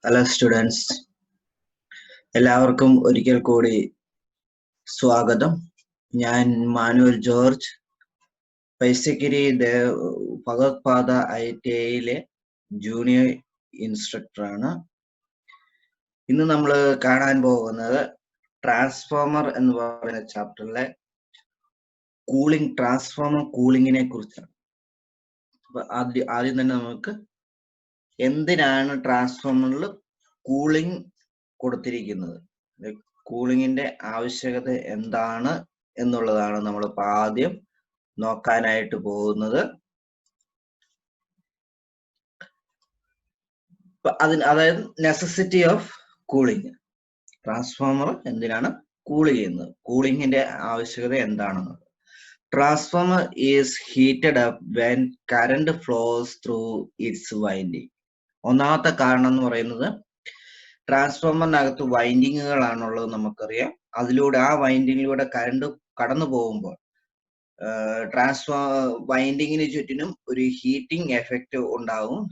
Hello students, എല്ലാവർക്കും ഒരിക്കൽ കൂടി സ്വാഗതം. ഞാൻ മാനുവൽ ജോർജ്, പൈസക്കിരി ഭഗവത്പാദ ITIയിലെ ജൂനിയർ ഇൻസ്ട്രക്ടറാണ്. ഇന്ന് നമ്മൾ കാണാൻ പോകുന്നത് ട്രാൻസ്ഫോമർ എന്ന് പറയുന്ന ചാപ്റ്ററിലെ ട്രാൻസ്ഫോമർ കൂളിങ്ങിനെ കുറിച്ചാണ്. അപ്പൊ ആദ്യം തന്നെ നമുക്ക് എന്തിനാണ് ട്രാൻസ്ഫോമറിൽ കൂളിംഗ് കൊടുത്തിരിക്കുന്നത്, കൂളിങ്ങിന്റെ ആവശ്യകത എന്താണ് എന്നുള്ളതാണ് നമ്മൾ ആദ്യം നോക്കാനായിട്ട് പോകുന്നത്. അതായത് നെസസിറ്റി ഓഫ് കൂളിംഗ്. ട്രാൻസ്ഫോമർ എന്തിനാണ് കൂൾ ചെയ്യുന്നത്, കൂളിങ്ങിന്റെ ആവശ്യകത എന്താണെന്ന്. Transformer is heated up when current flows through its winding. ഒന്നാമത്തെ കാരണം എന്ന് പറയുന്നത് ട്രാൻസ്ഫോമറിനകത്ത് വൈൻഡിങ്ങുകളാണുള്ളത് നമുക്കറിയാം. അതിലൂടെ ആ വൈൻഡിങ്ങിലൂടെ കറണ്ട് കടന്നു പോകുമ്പോൾ വൈൻഡിങ്ങിന് ചുറ്റിനും ഒരു ഹീറ്റിംഗ് എഫക്റ്റ് ഉണ്ടാവും,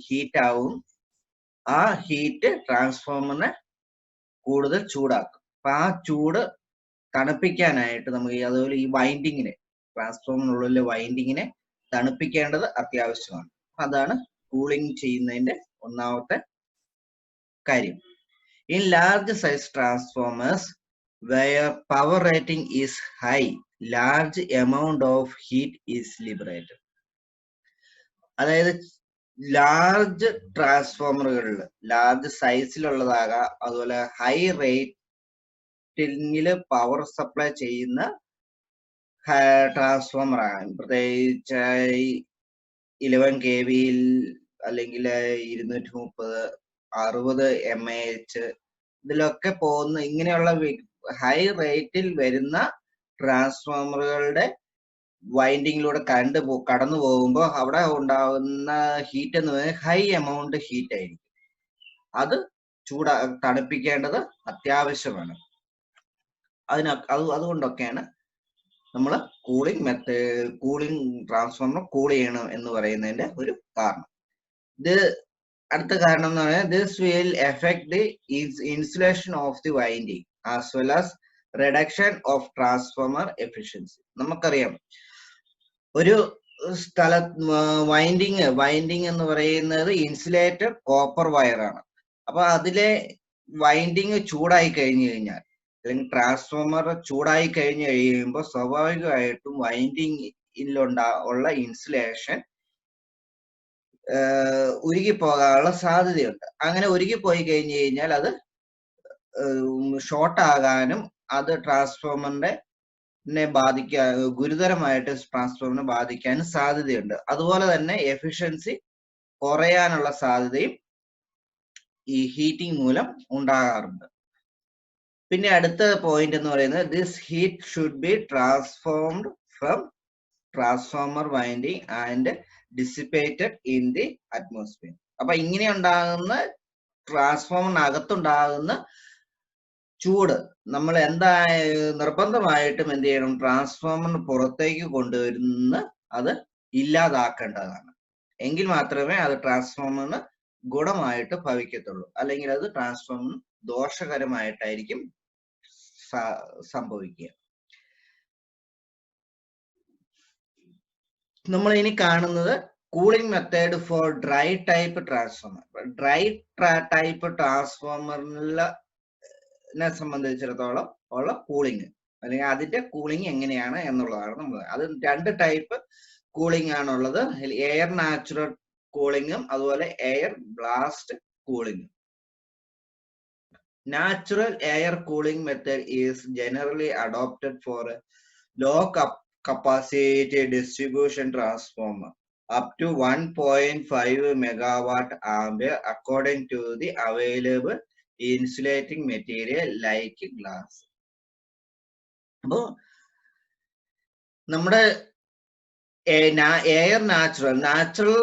ഹീറ്റ് ആവും. ആ ഹീറ്റ് ട്രാൻസ്ഫോമറിനെ കൂടുതൽ ചൂടാക്കും. അപ്പൊ ആ ചൂട് തണുപ്പിക്കാനായിട്ട് നമുക്ക് അതുപോലെ ഈ ട്രാൻസ്ഫോമറിനുള്ളിലെ വൈൻഡിങ്ങിനെ തണുപ്പിക്കേണ്ടത് അത്യാവശ്യമാണ്. അതാണ് കൂളിംഗ് ചെയ്യുന്നതിന്റെ ഒന്നാമത്തെ കാര്യം. In large size transformers where power rating is high, large amount of heat is liberated. അതായത് ലാർജ് ട്രാൻസ്ഫോമറുകളിൽ ലാർജ് സൈസിലുള്ളതാകാം, അതുപോലെ ഹൈ റേറ്റിംഗിൽ പവർ സപ്ലൈ ചെയ്യുന്ന ട്രാൻസ്ഫോമർ ആണ്. പ്രത്യേകിച്ച് 11 kV അല്ലെങ്കിൽ 230 60 mAh ഇതിലൊക്കെ പോകുന്ന ഇങ്ങനെയുള്ള ഹൈ റേറ്റിൽ വരുന്ന ട്രാൻസ്ഫോമറുകളുടെ വൈൻഡിങ്ങിലൂടെ കടന്നു പോകുമ്പോൾ അവിടെ ഉണ്ടാകുന്ന ഹീറ്റ് എന്ന് പറയുന്നത് ഹൈ എമൗണ്ട് ഹീറ്റ് ആയിരിക്കും. അത് തണുപ്പിക്കേണ്ടത് അത്യാവശ്യമാണ്. അതുകൊണ്ടൊക്കെയാണ് നമ്മൾ കൂളിംഗ് ട്രാൻസ്ഫോമർ കൂൾ ചെയ്യണം എന്ന് പറയുന്നതിന്റെ ഒരു കാരണം. അടുത്ത കാരണം എന്ന് പറഞ്ഞാൽ this will effect the insulation of the winding as well as reduction of transformer efficiency. നമുക്കറിയാം ഒരു വൈൻഡിങ് എന്ന് പറയുന്നത് ഇൻസുലേറ്റഡ് കോപ്പർ വയറാണ്. അപ്പൊ അതിലെ വൈൻഡിങ് ചൂടായി കഴിഞ്ഞു കഴിഞ്ഞാൽ, അല്ലെങ്കിൽ ട്രാൻസ്ഫോമർ ചൂടായി കഴിഞ്ഞു കഴിയുമ്പോൾ സ്വാഭാവികമായിട്ടും വൈൻഡിങ്ങിലുള്ള ഇൻസുലേഷൻ ഉരുകിപ്പോകാനുള്ള സാധ്യതയുണ്ട്. അങ്ങനെ ഉരുകിപ്പോയി കഴിഞ്ഞു കഴിഞ്ഞാൽ അത് ഷോർട്ട് ആകാനും അത് ഗുരുതരമായിട്ട് ട്രാൻസ്ഫോമറിനെ ബാധിക്കാനും സാധ്യതയുണ്ട്. അതുപോലെ തന്നെ എഫിഷ്യൻസി കുറയാനുള്ള സാധ്യതയും ഈ ഹീറ്റിംഗ് മൂലം ഉണ്ടാകാറുണ്ട്. പിന്നെ അടുത്ത പോയിന്റ് എന്ന് പറയുന്നത് this heat should be transformed from transformer winding and dissipated in the atmosphere. അപ്പൊ ഇങ്ങനെ ഉണ്ടാകുന്ന ട്രാൻസ്ഫോമറിനകത്തുണ്ടാകുന്ന ചൂട് നമ്മൾ നിർബന്ധമായിട്ടും എന്ത് ചെയ്യണം, ട്രാൻസ്ഫോമറിന് പുറത്തേക്ക് കൊണ്ടുവരുന്ന അത് ഇല്ലാതാക്കേണ്ടതാണ്. എങ്കിൽ മാത്രമേ അത് ട്രാൻസ്ഫോമറിന് ഗുണമായിട്ട് ഭവിക്കത്തുള്ളൂ. അല്ലെങ്കിൽ അത് ട്രാൻസ്ഫോമറിന് ദോഷകരമായിട്ടായിരിക്കും സംഭവിക്കുക. നമ്മൾ ഇനി കാണുന്നത് cooling method for dry type transformer. Dry type ട്രാൻസ്ഫോമറിനെ സംബന്ധിച്ചിടത്തോളം ഉള്ള കൂളിംഗ് അല്ലെങ്കിൽ അതിന്റെ കൂളിംഗ് എങ്ങനെയാണ് എന്നുള്ളതാണ് നമ്മൾ. അത് 2 ടൈപ്പ് കൂളിംഗ് ആണുള്ളത്. എയർ നാച്ചുറൽ കൂളിംഗും അതുപോലെ എയർ ബ്ലാസ്റ്റ് കൂളിംഗും. Natural air cooling method is generally adopted for a low capacity distribution transformer up to 1.5 megawatt ampere according to the available insulating material like glass. അപ്പോ നമ്മുടെ natural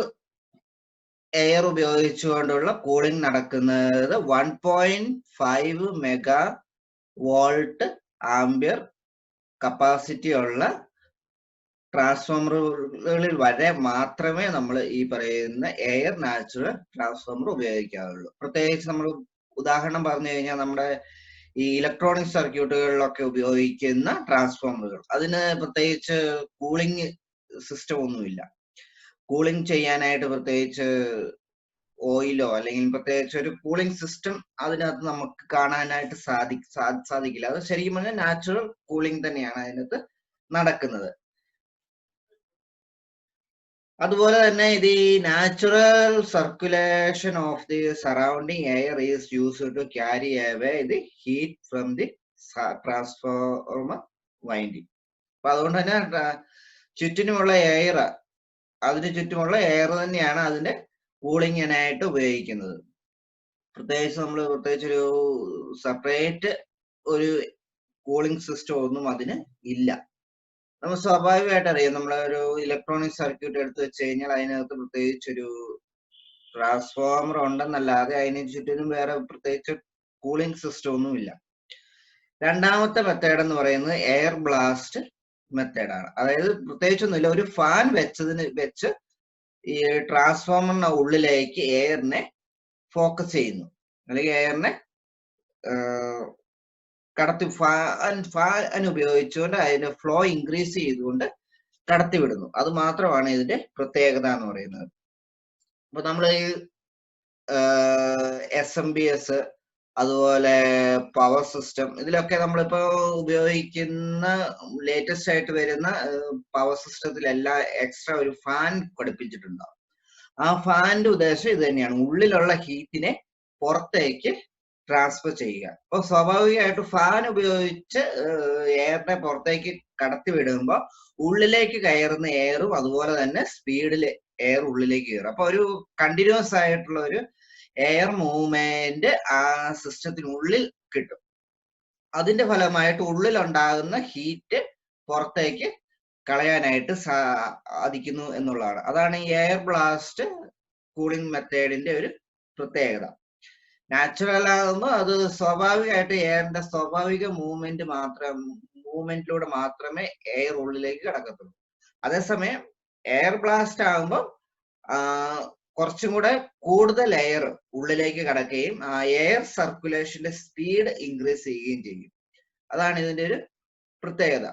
air ഉപയോഗിച്ചുകൊണ്ടുള്ള cooling നടക്കുന്നത് 1.5 mega volt ampere capacity ഉള്ള ട്രാൻസ്ഫോമറുകളിൽ വരെ മാത്രമേ നമ്മൾ ഈ പറയുന്ന air natural transformer ഉപയോഗിക്കാറുള്ളൂ. പ്രത്യേകിച്ച് നമ്മൾ ഉദാഹരണം പറഞ്ഞു കഴിഞ്ഞാൽ നമ്മുടെ ഈ ഇലക്ട്രോണിക് സർക്യൂട്ടുകളിലൊക്കെ ഉപയോഗിക്കുന്ന ട്രാൻസ്ഫോമറുകൾ, അതിന് പ്രത്യേകിച്ച് കൂളിംഗ് സിസ്റ്റം ഒന്നുമില്ല. കൂളിംഗ് ചെയ്യാനായിട്ട് പ്രത്യേകിച്ച് ഓയിലോ അല്ലെങ്കിൽ പ്രത്യേകിച്ച് ഒരു കൂളിംഗ് സിസ്റ്റം അതിനകത്ത് നമുക്ക് കാണാനായിട്ട് സാധിക്കില്ല. അത് ശരിക്കും പറഞ്ഞാൽ നാച്ചുറൽ കൂളിംഗ് തന്നെയാണ് അതിനകത്ത് നടക്കുന്നത്. അതുപോലെ തന്നെ ഇത് ഈ natural circulation of the surrounding air is used to carry away the heat from the transformer winding. അപ്പൊ അതുകൊണ്ട് തന്നെ ചുറ്റിനുമുള്ള എയർ, അതിന് ചുറ്റുമുള്ള എയർ തന്നെയാണ് അതിന്റെ കൂളിങ്ങിനായിട്ട് ഉപയോഗിക്കുന്നത്. പ്രത്യേകിച്ച് നമ്മൾ ഒരു സെപ്പറേറ്റ് ഒരു കൂളിംഗ് സിസ്റ്റം ഒന്നും അതിന് ഇല്ല. നമ്മൾ സ്വാഭാവികമായിട്ട് അറിയാം, നമ്മളെ ഒരു ഇലക്ട്രോണിക് സർക്യൂട്ട് എടുത്ത് വെച്ച് കഴിഞ്ഞാൽ അതിനകത്ത് പ്രത്യേകിച്ച് ഒരു ട്രാൻസ്ഫോമർ ഉണ്ടെന്നല്ലാതെ അതിന് ചുറ്റിനും വേറെ പ്രത്യേകിച്ച് കൂളിംഗ് സിസ്റ്റം ഒന്നും ഇല്ല. രണ്ടാമത്തെ മെത്തേഡ് എന്ന് പറയുന്നത് എയർ ബ്ലാസ്റ്റ് മെത്തേഡാണ്. അതായത് പ്രത്യേകിച്ചൊന്നുമില്ല, ഒരു ഫാൻ വെച്ച് ഈ ട്രാൻസ്ഫോമറിന്റെ ഉള്ളിലേക്ക് എയറിനെ ഫോക്കസ് ചെയ്യുന്നു, അല്ലെങ്കിൽ എയറിനെ കടത്തി ഫാൻ ഉപയോഗിച്ചുകൊണ്ട് അതിന്റെ ഫ്ലോ ഇൻക്രീസ് ചെയ്തുകൊണ്ട് കടത്തിവിടുന്നു. അത് മാത്രമാണ് ഇതിന്റെ പ്രത്യേകത എന്ന് പറയുന്നത്. അപ്പൊ നമ്മൾ ഈ SMBS അതുപോലെ പവർ സിസ്റ്റം, ഇതിലൊക്കെ നമ്മളിപ്പോ ഉപയോഗിക്കുന്ന ലേറ്റസ്റ്റ് ആയിട്ട് വരുന്ന പവർ സിസ്റ്റത്തിലെല്ലാം എക്സ്ട്രാ ഒരു ഫാൻ ഘടിപ്പിച്ചിട്ടുണ്ടാവും. ആ ഫാനിന്റെ ഉദ്ദേശം ഇത് തന്നെയാണ്, ഉള്ളിലുള്ള ഹീറ്റിനെ പുറത്തേക്ക് ട്രാൻസ്ഫർ ചെയ്യുക. അപ്പൊ സ്വാഭാവികമായിട്ട് ഫാൻ ഉപയോഗിച്ച് എയറിനെ പുറത്തേക്ക് കടത്തി വിടുമ്പോൾ ഉള്ളിലേക്ക് കയറുന്ന എയറും അതുപോലെ തന്നെ സ്പീഡിൽ എയർ ഉള്ളിലേക്ക് കയറും. അപ്പൊ ഒരു കണ്ടിന്യൂസ് ആയിട്ടുള്ള ഒരു എയർ മൂവ്മെന്റ് ആ സിസ്റ്റത്തിനുള്ളിൽ കിട്ടും. അതിന്റെ ഫലമായിട്ട് ഉള്ളിലുണ്ടാകുന്ന ഹീറ്റ് പുറത്തേക്ക് കളയാനായിട്ട് സാധിക്കുന്നു എന്നുള്ളതാണ്. അതാണ് ഈ എയർ ബ്ലാസ്റ്റ് കൂളിംഗ് മെത്തേഡിന്റെ ഒരു പ്രത്യേകത. നാച്ചുറൽ ആകുമ്പോൾ അത് സ്വാഭാവികമായിട്ട് എയറിന്റെ സ്വാഭാവിക മൂവ്മെന്റിലൂടെ മാത്രമേ എയർ ഉള്ളിലേക്ക് കടക്കത്തുള്ളൂ. അതേസമയം എയർ ബ്ലാസ്റ്റ് ആകുമ്പോൾ കുറച്ചും കൂടെ കൂടുതൽ എയർ ഉള്ളിലേക്ക് കടക്കുകയും ആ എയർ സർക്കുലേഷന്റെ സ്പീഡ് ഇൻക്രീസ് ചെയ്യുകയും ചെയ്യും. അതാണ് ഇതിന്റെ ഒരു പ്രത്യേകത.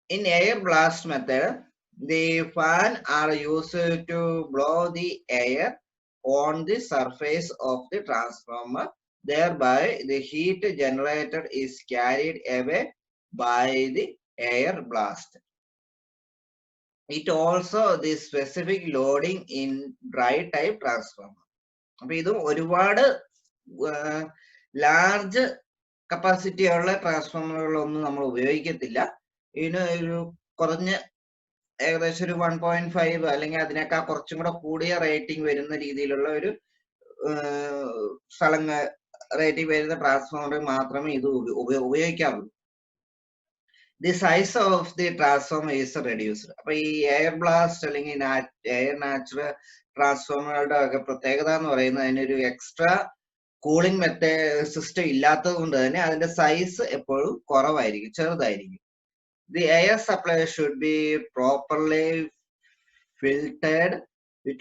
In air blast method, the fan are used to blow the air on the surface of the transformer. Thereby, the heat generated is carried away by the air blast. It also the specific loading in dry type transformer. അപ്പൊ ഇത് ഒരുപാട് large capacity ഉള്ള ട്രാൻസ്ഫോമറുകളൊന്നും നമ്മൾ ഉപയോഗിക്കത്തില്ല. ഇതിന് ഒരു കുറഞ്ഞ ഏകദേശം ഒരു 1.5 അല്ലെങ്കിൽ അതിനേക്കാൾ കുറച്ചും കൂടെ കൂടിയ റേറ്റിംഗ് വരുന്ന രീതിയിലുള്ള ഒരു റേറ്റിംഗ് വരുന്ന ട്രാൻസ്ഫോമർ മാത്രമേ ഇത് ഉപയോഗിക്കാറുള്ളൂ. The size of the transformer is reduced. അപ്പൊ ഈ എയർ ബ്ലാസ്റ്റ് അല്ലെങ്കിൽ എയർ നാച്ചുറൽ ട്രാൻസ്ഫോമറുകളുടെ ഒക്കെ പ്രത്യേകത എന്ന് പറയുന്നത് അതിനൊരു എക്സ്ട്രാ കൂളിംഗ് സിസ്റ്റം ഇല്ലാത്തത് കൊണ്ട് തന്നെ അതിന്റെ സൈസ് എപ്പോഴും കുറവായിരിക്കും, ചെറുതായിരിക്കും. The air supply should be properly filtered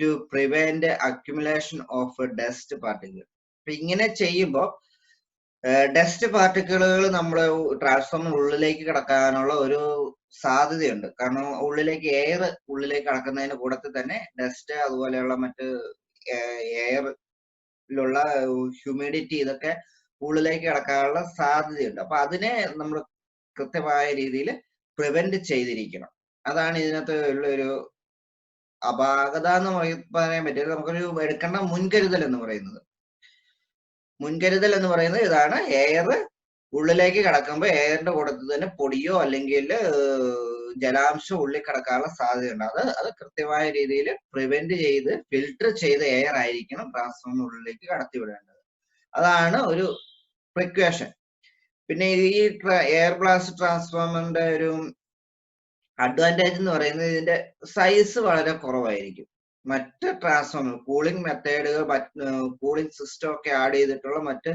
to prevent the accumulation of dust particles. അപ്പൊ ഇങ്ങനെ ചെയ്യുമ്പോൾ ഡസ്റ്റ് പാർട്ടിക്കിളുകൾ നമ്മുടെ ട്രാൻസ്ഫോമർ ഉള്ളിലേക്ക് കടക്കാനുള്ള ഒരു സാധ്യതയുണ്ട്. കാരണം എയർ ഉള്ളിലേക്ക് കടക്കുന്നതിന് കൂടത്തിൽ തന്നെ ഡസ്റ്റ് അതുപോലെയുള്ള മറ്റ് എയറിലുള്ള ഹ്യൂമിഡിറ്റി ഇതൊക്കെ ഉള്ളിലേക്ക് കടക്കാനുള്ള സാധ്യതയുണ്ട്. അപ്പൊ അതിനെ നമ്മൾ കൃത്യമായ രീതിയിൽ പ്രിവെന്റ് ചെയ്തിരിക്കണം. അതാണ് ഇതിനകത്ത് ഉള്ള ഒരു അപാകത എന്ന് പറയാൻ പറ്റില്ല. നമുക്കൊരു എടുക്കേണ്ട മുൻകരുതൽ എന്ന് പറയുന്നത് ഇതാണ്. എയർ ഉള്ളിലേക്ക് കടക്കുമ്പോൾ എയറിന്റെ കൂടത്തിൽ തന്നെ പൊടിയോ അല്ലെങ്കിൽ ജലാംശം ഉള്ളിൽ കടക്കാനുള്ള സാധ്യതയുണ്ട്. അത് കൃത്യമായ രീതിയിൽ പ്രിവെന്റ് ചെയ്ത് ഫിൽട്ടർ ചെയ്ത എയർ ആയിരിക്കണം ട്രാൻസ്ഫോമർ ഉള്ളിലേക്ക് കടത്തിവിടേണ്ടത്. അതാണ് ഒരു പ്രിക്വേഷൻ. പിന്നെ ഈ എയർ ബ്ലാസ്റ്റ് ട്രാൻസ്ഫോമറിന്റെ ഒരു അഡ്വാൻറ്റേജ് എന്ന് പറയുന്നത് ഇതിന്റെ സൈസ് വളരെ കുറവായിരിക്കും. മറ്റ് ട്രാൻസ്ഫോമർ കൂളിംഗ് മെത്തേഡുകൾ കൂളിംഗ് സിസ്റ്റം ഒക്കെ ആഡ് ചെയ്തിട്ടുള്ള മറ്റ്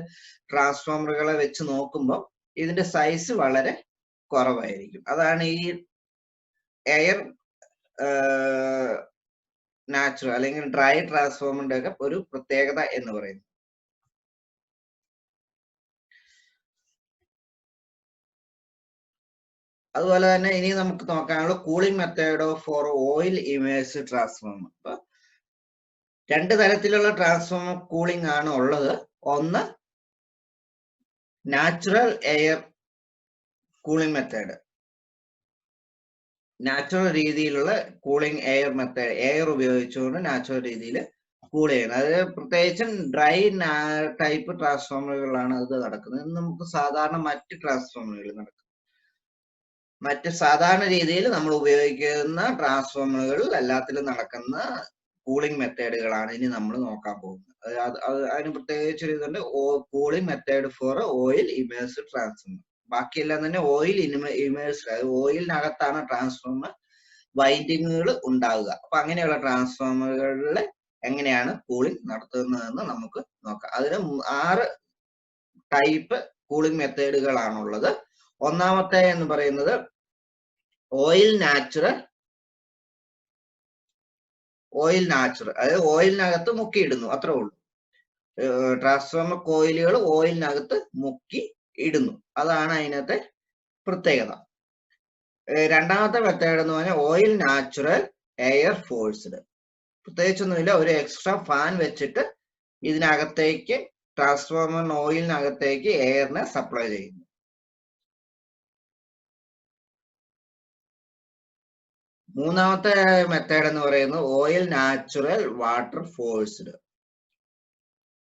ട്രാൻസ്ഫോമറുകളെ വെച്ച് നോക്കുമ്പോൾ ഇതിന്റെ സൈസ് വളരെ കുറവായിരിക്കും. അതാണ് ഈ എയർ നാച്ചുറൽ അല്ലെങ്കിൽ ഡ്രൈ ട്രാൻസ്ഫോമറിന്റെ ഒക്കെ ഒരു പ്രത്യേകത എന്ന് പറയുന്നത്. അതുപോലെ തന്നെ ഇനി നമുക്ക് നോക്കാനുള്ള cooling method four oil immersed transformer. അപ്പൊ രണ്ട് തരത്തിലുള്ള ട്രാൻസ്ഫോമർ കൂളിംഗ് ആണ് ഉള്ളത്. ഒന്ന് natural air cooling method, natural രീതിയിലുള്ള കൂളിംഗ് എയർ മെത്തേഡ്, എയർ ഉപയോഗിച്ചുകൊണ്ട് നാച്ചുറൽ രീതിയിൽ കൂൾ ചെയ്യുന്നത്. അത് പ്രത്യേകിച്ചും ഡ്രൈ ടൈപ്പ് ട്രാൻസ്ഫോമറുകളാണ് അത് നടക്കുന്നത്. നമുക്ക് സാധാരണ മറ്റ് ട്രാൻസ്ഫോമറുകൾ നടക്കുന്നത്, മറ്റ് സാധാരണ രീതിയിൽ നമ്മൾ ഉപയോഗിക്കുന്ന ട്രാൻസ്ഫോമറുകളിൽ എല്ലാത്തിലും നടക്കുന്ന കൂളിംഗ് മെത്തേഡുകളാണ് ഇനി നമ്മൾ നോക്കാൻ പോകുന്നത്. അതിന് പ്രത്യേകിച്ചൊരു ഇതുണ്ട്, cooling method four oil immersed transformer. ബാക്കിയെല്ലാം തന്നെ ഓയിൽ ഇമേഴ്സ്ഡ്, അത് ഓയിലിനകത്താണ് ട്രാൻസ്ഫോമർ വൈൻഡിങ്ങുകൾ ഉണ്ടാവുക. അപ്പൊ അങ്ങനെയുള്ള ട്രാൻസ്ഫോമറുകളിൽ എങ്ങനെയാണ് കൂളിംഗ് നടത്തുന്നതെന്ന് നമുക്ക് നോക്കാം. അതിന് 6 ടൈപ്പ് കൂളിംഗ് മെത്തേഡുകളാണുള്ളത്. ഒന്നാമത്തെ എന്ന് പറയുന്നത് ഓയിൽ നാച്ചുറൽ, അതായത് ഓയിലിനകത്ത് മുക്കിയിടുന്നു, അത്രേ ഉള്ളൂ. ട്രാൻസ്ഫോമർ കോയിലുകൾ ഓയിലിനകത്ത് മുക്കി ഇടുന്നു, അതാണ് അതിനകത്തെ പ്രത്യേകത. രണ്ടാമത്തെ മെത്തേഡ് എന്ന് പറഞ്ഞാൽ ഓയിൽ നാച്ചുറൽ എയർ ഫോഴ്സ്ഡ്. പ്രത്യേകിച്ചൊന്നുമില്ല, ഒരു എക്സ്ട്രാ ഫാൻ വെച്ചിട്ട് ഇതിനകത്തേക്ക് ട്രാൻസ്ഫോമറിന് ഓയിലിനകത്തേക്ക് എയറിനെ സപ്ലൈ ചെയ്യുന്നു. മൂന്നാമത്തെ മെത്തേഡ് എന്ന് പറയുന്നത് ഓയിൽ നാച്ചുറൽ വാട്ടർ ഫോഴ്സ്ഡ്.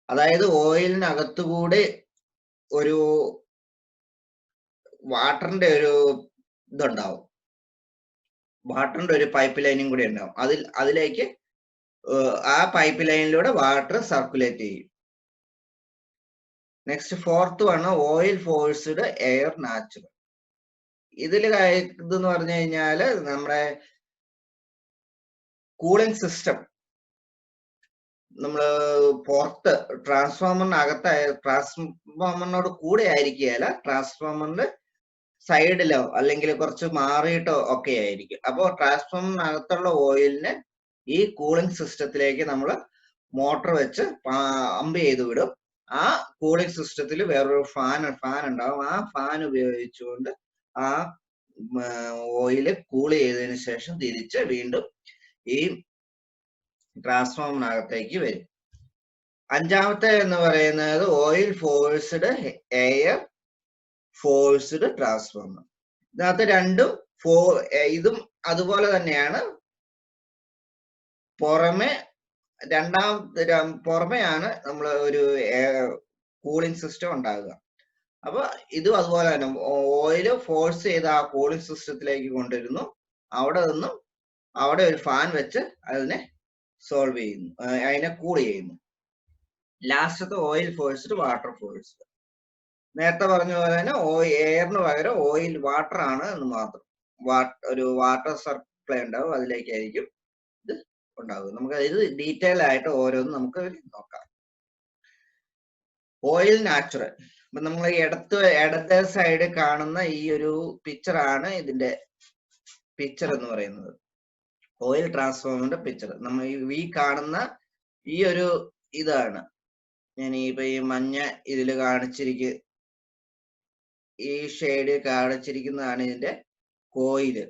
അതായത് ഓയിലിനകത്തുകൂടി ഒരു വാട്ടറിന്റെ ഒരു ഇതുണ്ടാവും, വാട്ടറിന്റെ ഒരു പൈപ്പ് ലൈനും കൂടി ഉണ്ടാവും. അതിലേക്ക് ആ പൈപ്പ് ലൈനിലൂടെ വാട്ടർ സർക്കുലേറ്റ് ചെയ്യും. നെക്സ്റ്റ് ഫോർത്ത് ആണ് ഓയിൽ ഫോഴ്സ്ഡ് എയർ നാച്ചുറൽ. ഇതെന്ന് പറഞ്ഞു കഴിഞ്ഞാല് നമ്മുടെ കൂളിംഗ് സിസ്റ്റം, നമ്മള് പുറത്ത് ട്രാൻസ്ഫോമറിനോട് കൂടെ ആയിരിക്കുകയല്ല, ട്രാൻസ്ഫോമറിന്റെ സൈഡിലോ അല്ലെങ്കിൽ കുറച്ച് മാറിയിട്ടോ ഒക്കെ ആയിരിക്കും. അപ്പോൾ ട്രാൻസ്ഫോമറിനകത്തുള്ള ഓയിലിനെ ഈ കൂളിംഗ് സിസ്റ്റത്തിലേക്ക് നമ്മൾ മോട്ടർ വെച്ച് പമ്പ് ചെയ്ത് വിടും. ആ കൂളിംഗ് സിസ്റ്റത്തിൽ വേറൊരു ഫാൻ ഉണ്ടാവും. ആ ഫാൻ ഉപയോഗിച്ചുകൊണ്ട് ആ ഓയില് കൂൾ ചെയ്തതിനു ശേഷം തിരിച്ച് വീണ്ടും ഈ ട്രാൻസ്ഫോമറിനകത്തേക്ക് വരും. അഞ്ചാമത്തെ എന്ന് പറയുന്നത് oil forced air forced transformer. ഇതിനകത്ത് രണ്ടും ഇതും അതുപോലെ തന്നെയാണ്. പുറമെയാണ് നമ്മൾ ഒരു കൂളിംഗ് സിസ്റ്റം ഉണ്ടാകുക. അപ്പൊ ഇതും അതുപോലെ തന്നെ ഓയില് ഫോഴ്സ് ചെയ്ത് ആ കൂളിംഗ് സിസ്റ്റത്തിലേക്ക് കൊണ്ടുവരുന്നു. അവിടെ ഒരു ഫാൻ വെച്ച് അതിനെ സോൾവ് ചെയ്യുന്നു, അതിനെ കൂൾ ചെയ്യുന്നു. ലാസ്റ്റത്തെ ഓയിൽ ഫോഴ്സ്ഡ് വാട്ടർ ഫോഴ്സ്ഡ്. നേരത്തെ പറഞ്ഞ പോലെ തന്നെ എയറിന് പകരം ഓയിൽ വാട്ടർ ആണ് എന്ന് മാത്രം. ഒരു വാട്ടർ സപ്ലൈ ഉണ്ടാവും, അതിലേക്കായിരിക്കും ഇത് ഉണ്ടാകും. നമുക്ക് ഇത് ഡീറ്റെയിൽ ആയിട്ട് ഓരോന്നും നമുക്ക് നോക്കാം. Oil natural. അപ്പൊ നമ്മൾ ഇടത്തെ സൈഡ് കാണുന്ന ഈ ഒരു പിക്ചറാണ് ഇതിന്റെ പിക്ചർ എന്ന് പറയുന്നത്, ഓയിൽ ട്രാൻസ്ഫോമറിന്റെ പിക്ചർ. നമ്മൾ ഈ കാണുന്ന ഈ ഒരു ഇതാണ് ഞാൻ ഇപ്പൊ ഈ മഞ്ഞ ഇതില് ഈ ഷെയ്ഡ് കാണിച്ചിരിക്കുന്നതാണ് ഇതിന്റെ കോയില്.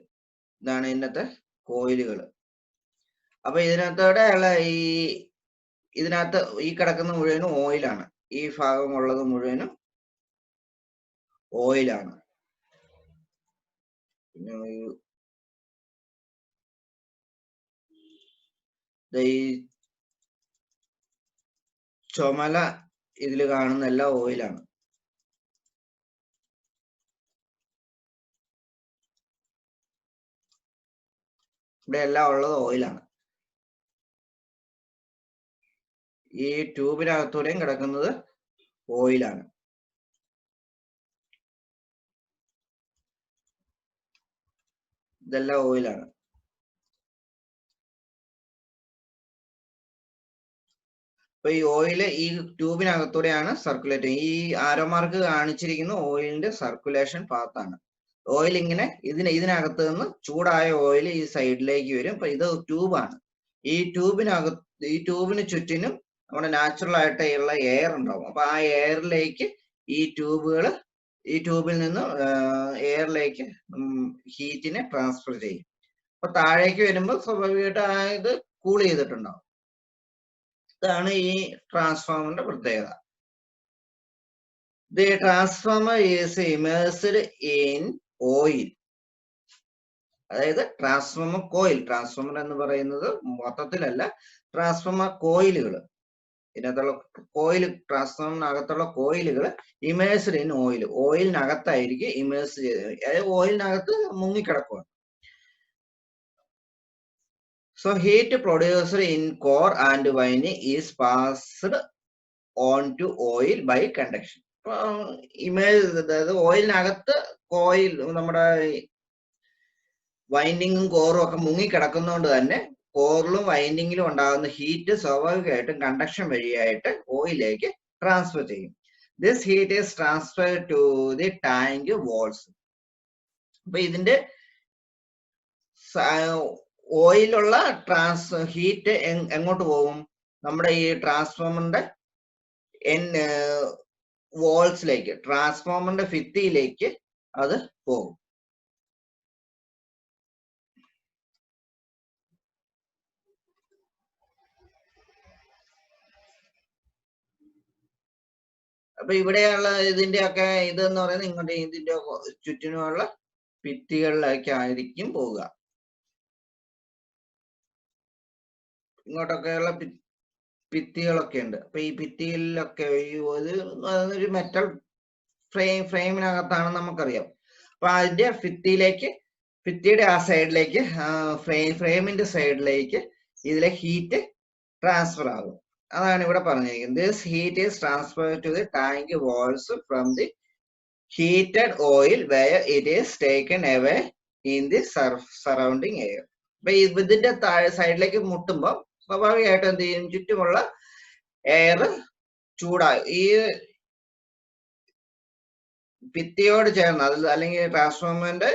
ഇതാണ് ഇതിനകത്തെ കോയിലുകൾ. അപ്പൊ ഇതിനകത്ത് ഈ കിടക്കുന്ന മുഴുവനും ഓയിലാണ്. ഈ ഭാഗമുള്ളത് മുഴുവനും ഓയിലാണ്. പിന്നെ ഈ ചുമല ഇതിൽ കാണുന്ന എല്ലാം ഓയിലാണ്. ഇവിടെ എല്ലാം ഉള്ളത് ഓയിലാണ്. ഈ ട്യൂബിനകത്തൂടെയും കിടക്കുന്നത് ഓയിലാണ്. ഇതെല്ലാം ഓയിലാണ്. അപ്പൊ ഈ ഓയില് ഈ ട്യൂബിനകത്തൂടെയാണ് സർക്കുലേറ്റ്. ഈ ആരോ മാർക്ക് കാണിച്ചിരിക്കുന്ന ഓയിലിന്റെ സർക്കുലേഷൻ പാത്താണ്. ഓയിൽ ഇങ്ങനെ ഇതിനകത്ത് നിന്ന് ചൂടായ ഓയിൽ ഈ സൈഡിലേക്ക് വരും. അപ്പൊ ഇത് ട്യൂബാണ്. ഈ ട്യൂബിന് ചുറ്റിനും നമ്മുടെ നാച്ചുറൽ ആയിട്ടുള്ള എയർ ഉണ്ടാവും. അപ്പൊ ആ എയറിലേക്ക് ഈ ട്യൂബിൽ നിന്ന് എയറിലേക്ക് ഹീറ്റിനെ ട്രാൻസ്ഫർ ചെയ്യും. അപ്പൊ താഴേക്ക് വരുമ്പോൾ സ്വാഭാവികമായിട്ട് ഇത് കൂൾ ചെയ്തിട്ടുണ്ടാവും. ഇതാണ് ഈ ട്രാൻസ്ഫോമറിന്റെ പ്രത്യേകത. The transformer is immersed in oil. അതായത് ട്രാൻസ്ഫോമർ കോയിൽ, ട്രാൻസ്ഫോമർ എന്ന് പറയുന്നത് മൊത്തത്തിലല്ല, ട്രാൻസ്ഫോമർ കോയിലുകൾ, ഇതിനകത്തുള്ള കോയിൽ, ട്രാൻസ്ഫോമറിനകത്തുള്ള കോയിലുകൾ ഇമേഴ്സ്ഡ് ഇൻ ഓയിൽ, ഓയിലിനകത്തായിരിക്കും ഇമേഴ്സ് ചെയ്ത്, അതായത് ഓയിലിനകത്ത് മുങ്ങിക്കിടക്കുകയാണ്. So heat produced in core and winding is passed on to oil by conduction. അതായത് ഓയിലിനകത്ത് കോയിൽ, നമ്മുടെ വൈൻഡിങ്ങും കോറും ഒക്കെ മുങ്ങിക്കിടക്കുന്നതുകൊണ്ട് തന്നെ കോറിലും വൈൻഡിങ്ങിലും ഉണ്ടാകുന്ന ഹീറ്റ് സ്വാഭാവികമായിട്ടും കണ്ടക്ഷൻ വഴിയായിട്ട് ഓയിലേക്ക് ട്രാൻസ്ഫർ ചെയ്യും. This heat is transfer to the tank walls. അപ്പൊ ഇതിന്റെ ഓയിലുള്ള ഹീറ്റ് എങ്ങോട്ട് പോകും? നമ്മുടെ ഈ ട്രാൻസ്ഫോമറിന്റെ വാൾസിലേക്ക്, ട്രാൻസ്ഫോമറിന്റെ ഭിത്തിയിലേക്ക് അത് പോകും. അപ്പൊ ഇവിടെയുള്ള ഇതിന്റെയൊക്കെ ഇതെന്ന് പറയുന്നത് ഇങ്ങോട്ട് ഇതിന്റെ ചുറ്റിനുമുള്ള ഭിത്തികളിലേക്കായിരിക്കും പോവുക. ഇങ്ങോട്ടൊക്കെയുള്ള ഭിത്തികളൊക്കെ ഉണ്ട്. അപ്പൊ ഈ ഭിത്തിയിലൊക്കെ ഒരു മെറ്റൽ ഫ്രെയിമിനകത്താണ് നമുക്കറിയാം. അപ്പൊ അതിന്റെ ഭിത്തിയുടെ ആ സൈഡിലേക്ക്, ഫ്രെയിമിന്റെ സൈഡിലേക്ക് ഇതിലെ ഹീറ്റ് ട്രാൻസ്ഫർ ആകും. അതാണ് ഇവിടെ പറഞ്ഞിരിക്കുന്നത്. This heat is transfer to the tank walls from the heated oil where it is taken away in the surrounding air. അപ്പൊ ഇതിന്റെ സൈഡിലേക്ക് മുട്ടുമ്പോൾ സ്വാഭാവികമായിട്ടും എന്ത് ചെയ്യും? ചുറ്റുമുള്ള എയർ ചൂടാകും. ഈ ഭിത്തിയോട് ചേർന്ന്, അത് അല്ലെങ്കിൽ ട്രാൻസ്ഫോമറിന്റെ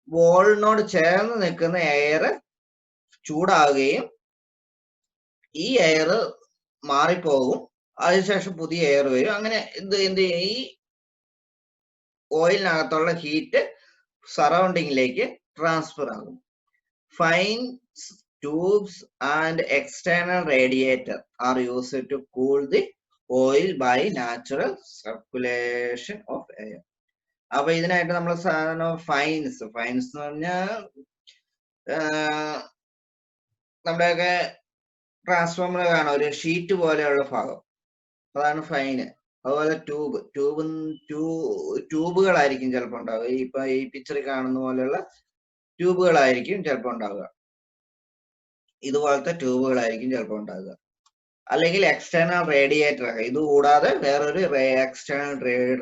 വോളിനോട് ചേർന്ന് നിൽക്കുന്ന എയർ ചൂടാവുകയും ഈ എയർ മാറിപ്പോകും. അതിനുശേഷം പുതിയ എയർ വരും. അങ്ങനെ എന്ത് ചെയ്യും? ഈ ഓയിലിനകത്തുള്ള ഹീറ്റ് സറൗണ്ടിങ്ങിലേക്ക് ട്രാൻസ്ഫർ ആകും. Fine tubes and external radiator are used to cool the oil by natural circulation of air. അപ്പൊ ഇതിനായിട്ട് നമ്മൾ സാധാരണ ഫൈൻസ് എന്ന് പറഞ്ഞാൽ നമ്മുടെയൊക്കെ ട്രാൻസ്ഫോമർ കാണാം, ഒരു ഷീറ്റ് പോലെയുള്ള ഭാഗം, അതാണ് ഫൈന്. അതുപോലെ ട്യൂബുകളായിരിക്കും ചിലപ്പോൾ ഉണ്ടാവുക. ഇപ്പൊ ഈ പിക്ചറിൽ കാണുന്ന പോലെയുള്ള ട്യൂബുകളായിരിക്കും ചിലപ്പോൾ ഉണ്ടാവുക. ഇതുപോലത്തെ ട്യൂബുകളായിരിക്കും ചിലപ്പോൾ ഉണ്ടാകുക. അല്ലെങ്കിൽ എക്സ്റ്റേണൽ റേഡിയേറ്റർ. ഇത് കൂടാതെ വേറൊരു എക്സ്റ്റേണൽ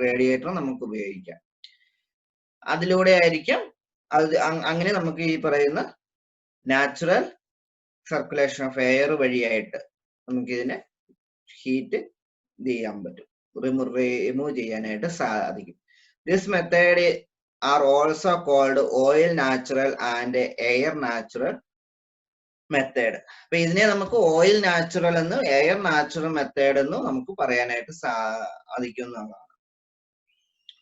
റേഡിയേറ്റർ നമുക്ക് ഉപയോഗിക്കാം. അതിലൂടെ ആയിരിക്കും അങ്ങനെ നമുക്ക് ഈ പറയുന്ന നാച്ചുറൽ സർക്കുലേഷൻ ഓഫ് എയർ വഴിയായിട്ട് നമുക്ക് ഇതിനെ ഹീറ്റ് ചെയ്യാൻ പറ്റും, റിമൂവ് ചെയ്യാനായിട്ട് സാധിക്കും. This method are also called oil natural and air natural method. അപ്പൊ ഇതിനെ നമുക്ക് ഓയിൽ നാച്ചുറൽ എന്നും എയർ നാച്ചുറൽ മെത്തേഡ് എന്നും നമുക്ക് പറയാനായിട്ട് സാധിക്കുന്നതാണ്.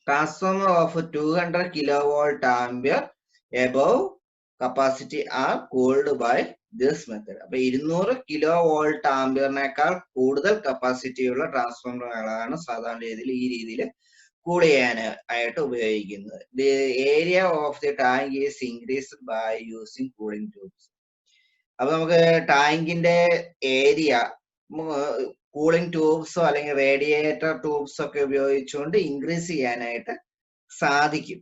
Transformer of 200 kilovolt ampere above capacity are cooled by this method. അപ്പൊ 200 kilovolt ആംപിയറിനേക്കാൾ കൂടുതൽ കപ്പാസിറ്റി ഉള്ള ട്രാൻസ്ഫോമറുകളാണ് സാധാരണ രീതിയിൽ ഈ രീതിയിൽ കൂൾ ചെയ്യാനായിട്ട് ഉപയോഗിക്കുന്നത്. The area of the tank is increased by using cooling tubes. അപ്പൊ നമുക്ക് ടാങ്കിന്റെ ഏരിയ കൂളിംഗ് ട്യൂബ്സോ അല്ലെങ്കിൽ റേഡിയേറ്റർ ട്യൂബ്സോ ഒക്കെ ഉപയോഗിച്ചുകൊണ്ട് ഇൻക്രീസ് ചെയ്യാനായിട്ട് സാധിക്കും.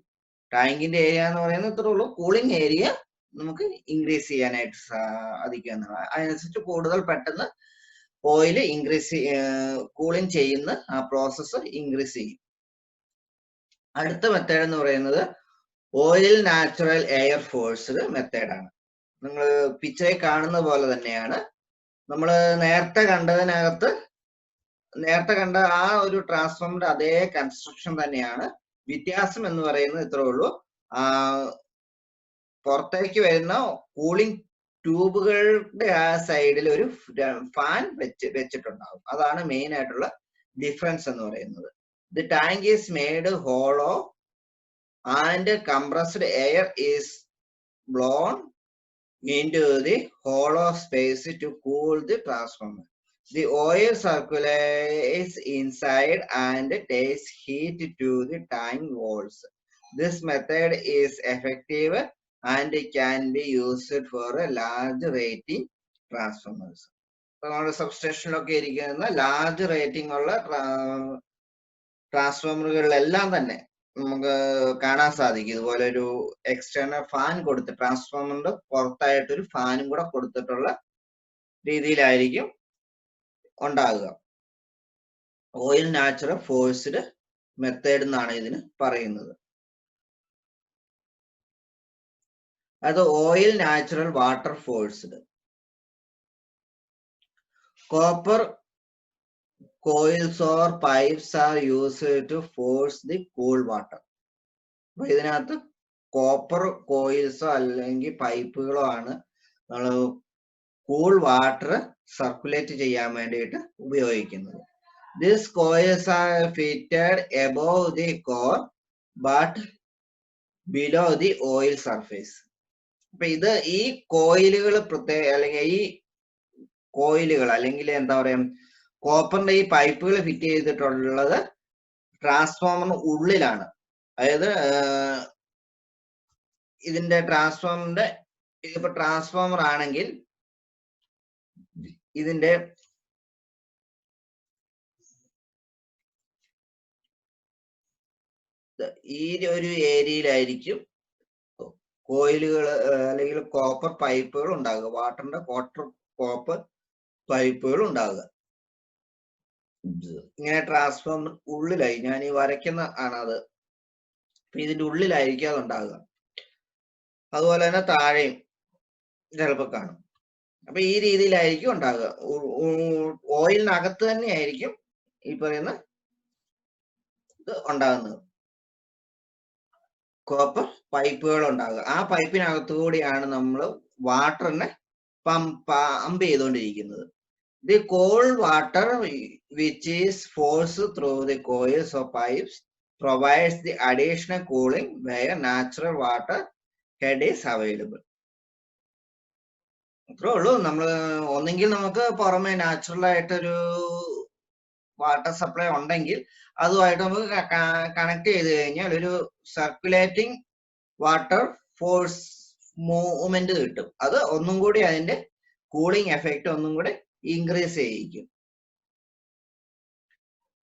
ടാങ്കിന്റെ ഏരിയ എന്ന് പറയുന്നത് ഇത്രേ ഉള്ളൂ. കൂളിംഗ് ഏരിയ നമുക്ക് ഇൻക്രീസ് ചെയ്യാനായിട്ട് സാധിക്കും എന്നാണ്. അതിനനുസരിച്ച് കൂടുതൽ പെട്ടെന്ന് ഓയിൽ കൂളിംഗ് ചെയ്യുന്ന ആ പ്രോസസ്സ് ഇൻക്രീസ് ചെയ്യും. അടുത്ത മെത്തേഡ് എന്ന് പറയുന്നത് ഓയിൽ നാച്ചുറൽ എയർ ഫോഴ്സ്ഡ് മെത്തേഡാണ്. നിങ്ങൾ പിക്ചറിൽ കാണുന്ന പോലെ തന്നെയാണ്. നമ്മൾ നേരത്തെ കണ്ട ആ ഒരു ട്രാൻസ്ഫോമറിന്റെ അതേ കൺസ്ട്രക്ഷൻ തന്നെയാണ്. വ്യത്യാസം എന്ന് പറയുന്നത് ഇത്രേ ഉള്ളൂ. പുറത്തേക്ക് വരുന്ന കൂളിംഗ് ട്യൂബുകളുടെ ആ സൈഡിൽ ഒരു ഫാൻ വെച്ചിട്ടുണ്ടാവും. അതാണ് മെയിൻ ആയിട്ടുള്ള ഡിഫറൻസ് എന്ന് പറയുന്നത്. The tank is made hollow and compressed air is blown into the hollow space to cool the transformer. The oil circulates inside and takes heat to the tank walls. This method is effective and can be used for a large rating transformers. നമ്മുടെ സബ്സ്റ്റേഷനിലൊക്കെ ഇരിക്കുന്ന large rating ഉള്ള ട്രാൻസ്ഫോമറുകളിലെല്ലാം തന്നെ നമുക്ക് കാണാൻ സാധിക്കും. ഇതുപോലെ ഒരു external fan കൊടുത്ത് ട്രാൻസ്ഫോമറിന്റെ പുറത്തായിട്ടൊരു ഫാനും കൂടെ കൊടുത്തിട്ടുള്ള രീതിയിലായിരിക്കും ഉണ്ടാകുക. ഓയിൽ നാച്ചുറൽ ഫോഴ്സ്ഡ് മെത്തേഡ് എന്നാണ് ഇതിന് പറയുന്നത്. അത് oil natural water forced. Copper coils or pipes are used to force the cool water. അപ്പൊ ഇതിനകത്ത് കോപ്പർ കോയിൽസോ അല്ലെങ്കിൽ പൈപ്പുകളോ ആണ് നമ്മൾ കൂൾ വാട്ടർ സർക്കുലേറ്റ് ചെയ്യാൻ വേണ്ടിയിട്ട് ഉപയോഗിക്കുന്നത്. These coils are fitted above the core but below the oil surface. അപ്പൊ ഇത് ഈ കോയിലുകൾ അല്ലെങ്കിൽ ഈ കോയിലുകൾ അല്ലെങ്കിൽ എന്താ പറയാ കോപ്പറിന്റെ ഈ പൈപ്പുകൾ ഫിറ്റ് ചെയ്തിട്ടുള്ളത് ട്രാൻസ്ഫോമറിന് ഉള്ളിലാണ്. അതായത് ഇതിന്റെ ട്രാൻസ്ഫോമറിന്റെ ഇതിപ്പോ ട്രാൻസ്ഫോമർ ആണെങ്കിൽ ഇതിന്റെ ഈ ഒരു ഏരിയയിലായിരിക്കും കോയിലുകൾ അല്ലെങ്കിൽ കോപ്പർ പൈപ്പുകൾ ഉണ്ടാകുക. വാട്ടറിന്റെ കോപ്പർ പൈപ്പുകൾ ഉണ്ടാകുക. ഇങ്ങനെ ട്രാൻസ്ഫോമർ ഉള്ളിലായി ഞാൻ ഈ വരയ്ക്കുന്ന ആണ് അത്. ഇതിന്റെ ഉള്ളിലായിരിക്കും അത് ഉണ്ടാകുക. അതുപോലെ തന്നെ താഴെയും ചിലപ്പോൾ കാണും. അപ്പൊ ഈ രീതിയിലായിരിക്കും ഉണ്ടാകുക. ഓയിലിനകത്ത് തന്നെ ആയിരിക്കും ഈ പറയുന്ന ഇത് ഉണ്ടാകുന്നത്. കോപ്പർ പൈപ്പുകൾ ഉണ്ടാകുക. ആ പൈപ്പിനകത്തുകൂടിയാണ് നമ്മൾ വാട്ടറിനെ പമ്പ് ചെയ്തുകൊണ്ടിരിക്കുന്നത്. The cold water which is forced through the coils of pipes provides the additional cooling where natural water head is available. അത്രേ ഉള്ളൂ. നമ്മൾ ഒന്നെങ്കിൽ നമുക്ക് പുറമെ നാച്ചുറൽ ആയിട്ടൊരു വാട്ടർ സപ്ലൈ ഉണ്ടെങ്കിൽ അതുമായിട്ട് നമുക്ക് കണക്ട് ചെയ്ത് കഴിഞ്ഞാൽ ഒരു സർക്കുലേറ്റിംഗ് വാട്ടർ ഫോഴ്സ് മൂവ്മെന്റ് കിട്ടും. അത് ഒന്നും കൂടി അതിന്റെ കൂളിംഗ് എഫക്റ്റ് ഒന്നും കൂടി ഇൻക്രീസ് ചെയ്യിക്കും.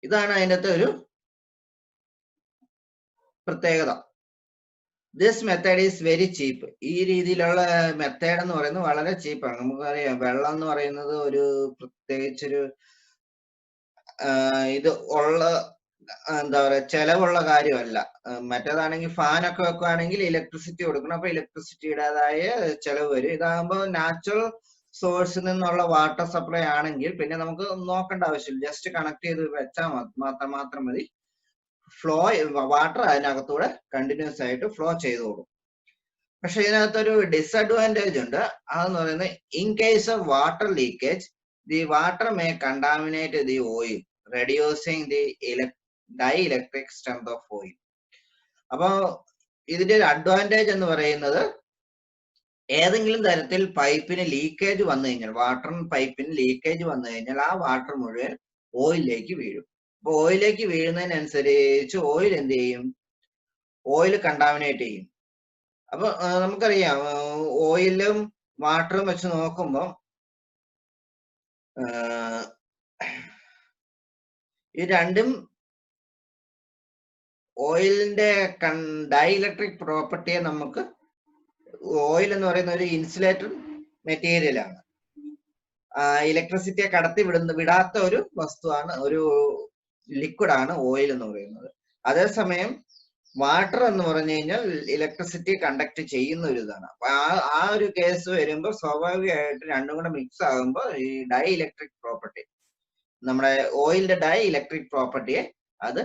ഇതാണ് അതിൻ്റെ ഒരു പ്രത്യേകത. This method is very cheap. ഈ രീതിയിലുള്ള മെത്തേഡ് എന്ന് പറയുന്നത് വളരെ ചീപ്പാണ്. നമുക്കറിയാം വെള്ളം എന്ന് പറയുന്നത് ഒരു പ്രത്യേകിച്ചൊരു ഇത് ഉള്ള എന്താ പറയാ ചെലവുള്ള കാര്യമല്ല. മറ്റേതാണെങ്കിൽ ഫാനൊക്കെ വെക്കുകയാണെങ്കിൽ ഇലക്ട്രിസിറ്റി കൊടുക്കണം. അപ്പൊ ഇലക്ട്രിസിറ്റിയുടേതായ ചെലവ് വരും. ഇതാകുമ്പോൾ നാച്ചുറൽ സോഴ്സിൽ നിന്നുള്ള വാട്ടർ സപ്ലൈ ആണെങ്കിൽ പിന്നെ നമുക്ക് നോക്കേണ്ട ആവശ്യമില്ല. ജസ്റ്റ് കണക്ട് ചെയ്ത് വെച്ചാൽ മാത്രം മതി. ഫ്ലോ വാട്ടർ അതിനകത്തൂടെ കണ്ടിന്യൂസ് ആയിട്ട് ഫ്ലോ ചെയ്തോളും. പക്ഷെ ഇതിനകത്തൊരു ഡിസഡ്വാൻറ്റേജ് ഉണ്ട്. അതെന്ന് പറയുന്നത് in case of water leakage the water may contaminate the oil reducing the dielectric strength of oil. അപ്പൊ ഇതിന്റെ ഒരു അഡ്വാൻറ്റേജ് എന്ന് പറയുന്നത് ഏതെങ്കിലും തരത്തിൽ പൈപ്പിന് ലീക്കേജ് വന്നു കഴിഞ്ഞാൽ വാട്ടർ പൈപ്പിന് ലീക്കേജ് വന്നു കഴിഞ്ഞാൽ ആ വാട്ടർ മുഴുവൻ ഓയിലിലേക്ക് വീഴും. അപ്പൊ ഓയിലേക്ക് വീഴുന്നതിനനുസരിച്ച് ഓയിൽ എന്ത് ചെയ്യും? ഓയിൽ കണ്ടാമിനേറ്റ് ചെയ്യും. അപ്പൊ നമുക്കറിയാം ഓയിലും വാട്ടറും വെച്ച് നോക്കുമ്പോൾ ഈ രണ്ടും ഓയിലിന്റെ ഡൈഇലക്ട്രിക് പ്രോപ്പർട്ടിയെ നമുക്ക് ഓയിൽ എന്ന് പറയുന്ന ഒരു ഇൻസുലേറ്റർ മെറ്റീരിയൽ ആണ്. ഇലക്ട്രിസിറ്റിയെ കടത്തി വിടാത്ത ഒരു വസ്തുവാണ്, ഒരു ലിക്വിഡ് ആണ് ഓയിൽ എന്ന് പറയുന്നത്. അതേസമയം വാട്ടർ എന്ന് പറഞ്ഞു കഴിഞ്ഞാൽ ഇലക്ട്രിസിറ്റി കണ്ടക്ട് ചെയ്യുന്ന ഒരു ഇതാണ്. അപ്പൊ ആ ഒരു കേസ് വരുമ്പോൾ സ്വാഭാവികമായിട്ട് രണ്ടും കൂടെ മിക്സ് ആകുമ്പോൾ ഈ ഡൈ ഇലക്ട്രിക് പ്രോപ്പർട്ടി, നമ്മുടെ ഓയിലിന്റെ ഡൈ ഇലക്ട്രിക് പ്രോപ്പർട്ടിയെ അത്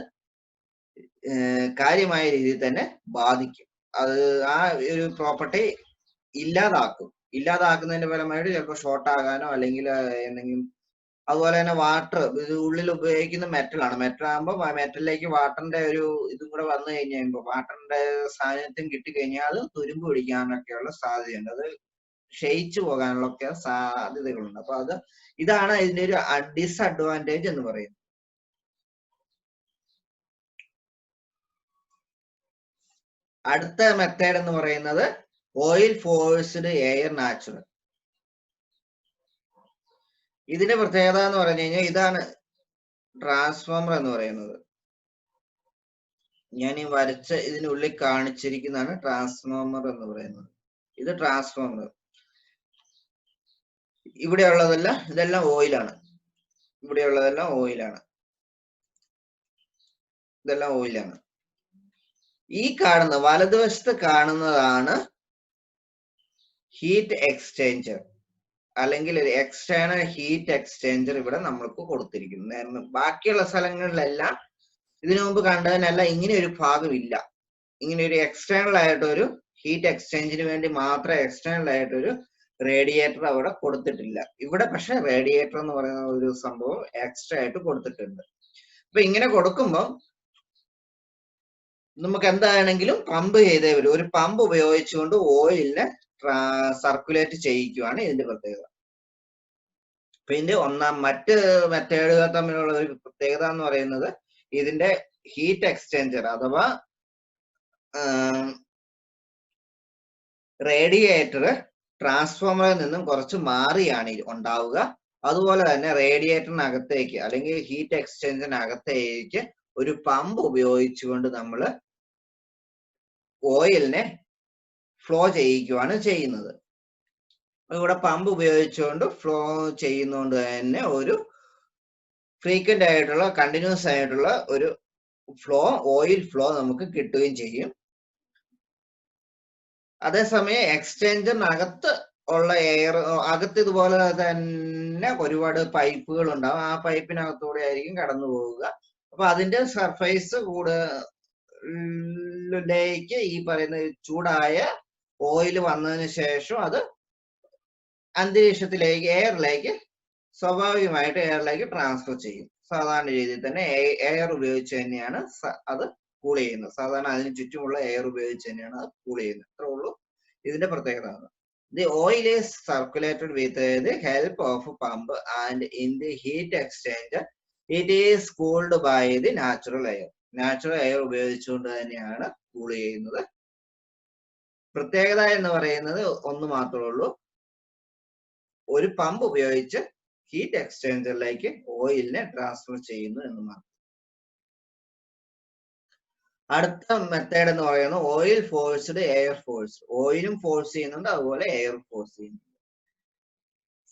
കാര്യമായ രീതിയിൽ തന്നെ ബാധിക്കും. അത് ആ ഒരു പ്രോപ്പർട്ടി ഇല്ലാതാക്കുന്നതിന്റെ ഫലമായിട്ട് ചിലപ്പോൾ ഷോർട്ട് ആകാനോ അല്ലെങ്കിൽ എന്തെങ്കിലും. അതുപോലെ തന്നെ വാട്ടർ, ഇത് ഉള്ളിൽ ഉപയോഗിക്കുന്ന മെറ്റലാണ്. മെറ്റൽ ആകുമ്പോൾ മെറ്റലിലേക്ക് വാട്ടറിന്റെ ഒരു ഇതും കൂടെ വന്നു കഴിഞ്ഞാൽ വാട്ടറിന്റെ സാന്നിധ്യം കിട്ടിക്കഴിഞ്ഞാൽ അത് തുരുമ്പ് പിടിക്കാനൊക്കെയുള്ള സാധ്യതയുണ്ട്. അത് ക്ഷയിച്ചു പോകാനുള്ള ഒക്കെ സാധ്യതകളുണ്ട്. അപ്പൊ ഇതാണ് ഇതിന്റെ ഒരു ഡിസ്അഡ്വാൻറ്റേജ് എന്ന് പറയുന്നത്. അടുത്ത മെത്തേഡ് എന്ന് പറയുന്നത് ഓയിൽ ഫോഴ്സ്ഡ് എയർ നാച്ചുറൽ. ഇതിന്റെ പ്രത്യേകത എന്ന് പറഞ്ഞു കഴിഞ്ഞാൽ ഇതാണ് ട്രാൻസ്ഫോമർ എന്ന് പറയുന്നത്. ഞാൻ ഈ വരച്ച ഇതിനുള്ളിൽ കാണിച്ചിരിക്കുന്നതാണ് ട്രാൻസ്ഫോമർ എന്ന് പറയുന്നത്. ഇത് ട്രാൻസ്ഫോമർ. ഇതെല്ലാം ഓയിലാണ്. ഇവിടെയുള്ളതെല്ലാം ഓയിലാണ്. ഇതെല്ലാം ഓയിലാണ്. ഈ വലതുവശത്ത് കാണുന്നതാണ് ഹീറ്റ് എക്സ്ചേഞ്ചർ, അല്ലെങ്കിൽ ഒരു എക്സ്റ്റേണൽ ഹീറ്റ് എക്സ്ചേഞ്ചർ ഇവിടെ നമ്മൾക്ക് കൊടുത്തിരിക്കുന്നു. ബാക്കിയുള്ള സ്ഥലങ്ങളിലെല്ലാം ഇതിനു മുമ്പ് കണ്ടതിനെല്ലാം ഇങ്ങനെ ഒരു ഭാഗമില്ല. ഇങ്ങനെ ഒരു എക്സ്റ്റേണൽ ആയിട്ടൊരു ഹീറ്റ് എക്സ്ചേഞ്ചിന് വേണ്ടി മാത്രം എക്സ്റ്റേണൽ ആയിട്ടൊരു റേഡിയേറ്റർ അവിടെ കൊടുത്തിട്ടില്ല. ഇവിടെ പക്ഷെ റേഡിയേറ്റർ എന്ന് പറയുന്ന ഒരു സംഭവം എക്സ്ട്രാ ആയിട്ട് കൊടുത്തിട്ടുണ്ട്. അപ്പൊ ഇങ്ങനെ കൊടുക്കുമ്പോൾ നമുക്ക് എന്താണെങ്കിലും പമ്പ് ചെയ്തേ വരും. ഒരു പമ്പ് ഉപയോഗിച്ചുകൊണ്ട് ഓയിലിനെ സർക്കുലേറ്റ് ചെയ്യിക്കുവാണ് ഇതിന്റെ പ്രത്യേകത. അപ്പൊ ഇതിന്റെ മറ്റ് മെത്തേഡുകൾ തമ്മിലുള്ള ഒരു പ്രത്യേകത എന്ന് പറയുന്നത് ഇതിന്റെ ഹീറ്റ് എക്സ്ചേഞ്ചർ അഥവാ റേഡിയേറ്റർ ട്രാൻസ്ഫോമറിൽ നിന്നും കുറച്ച് മാറിയാണ് ഉണ്ടാവുക. അതുപോലെ തന്നെ റേഡിയേറ്ററിനകത്തേക്ക് അല്ലെങ്കിൽ ഹീറ്റ് എക്സ്ചേഞ്ചറിനകത്തേക്ക് ഒരു പമ്പ് ഉപയോഗിച്ചുകൊണ്ട് നമ്മൾ ഓയിലിനെ ഫ്ലോ ചെയ്യിക്കുവാണ് ചെയ്യുന്നത്. ഇവിടെ പമ്പ് ഉപയോഗിച്ചുകൊണ്ട് ഫ്ലോ ചെയ്യുന്നതുകൊണ്ട് തന്നെ ഒരു ഫ്രീക്വന്റ് ആയിട്ടുള്ള കണ്ടിന്യൂസ് ആയിട്ടുള്ള ഒരു ഓയിൽ ഫ്ലോ നമുക്ക് കിട്ടുകയും ചെയ്യും. അതേസമയം എക്സ്ചേഞ്ചറിനകത്ത് ഉള്ള എയർ അകത്ത് ഇതുപോലെ തന്നെ ഒരുപാട് പൈപ്പുകൾ ഉണ്ടാവും. ആ പൈപ്പിനകത്തൂടെ ആയിരിക്കും കടന്നു പോവുക. അപ്പൊ അതിന്റെ സർഫേസ് ലേക്ക് ഈ പറയുന്ന ചൂടായ ഓയിൽ വന്നതിന് ശേഷം അത് അന്തരീക്ഷത്തിലേക്ക് സ്വാഭാവികമായിട്ട് എയറിലേക്ക് ട്രാൻസ്ഫർ ചെയ്യും. സാധാരണ രീതിയിൽ തന്നെ എയർ ഉപയോഗിച്ച് തന്നെയാണ് അത് കൂൾ ചെയ്യുന്നത്. സാധാരണ അതിന് ചുറ്റുമുള്ള എയർ ഉപയോഗിച്ച് തന്നെയാണ് അത് കൂൾ ചെയ്യുന്നത്. അത്രേ ഉള്ളൂ ഇതിന്റെ പ്രത്യേകത. The oil is circulated with the help of pump and in the heat exchanger it is cooled by the natural air. Natural air ഉപയോഗിച്ചുകൊണ്ട് തന്നെയാണ് കൂൾ ചെയ്യുന്നത്. പ്രത്യേകത എന്ന് പറയുന്നത് ഒന്ന് മാത്രമേ ഉള്ളൂ, ഒരു പമ്പ് ഉപയോഗിച്ച് ഹീറ്റ് എക്സ്ചേഞ്ചറിലേക്ക് ഓയിലിനെ ട്രാൻസ്ഫർ ചെയ്യുന്നു എന്ന് മാത്രം. അടുത്ത മെത്തേഡ് എന്ന് പറയുന്നത് ഓയിൽ ഫോഴ്സ്ഡ് എയർ ഫോഴ്സ്. ഓയിലും ഫോഴ്സ് ചെയ്യുന്നുണ്ട്, അതുപോലെ എയർ ഫോഴ്സ് ചെയ്യുന്നുണ്ട്.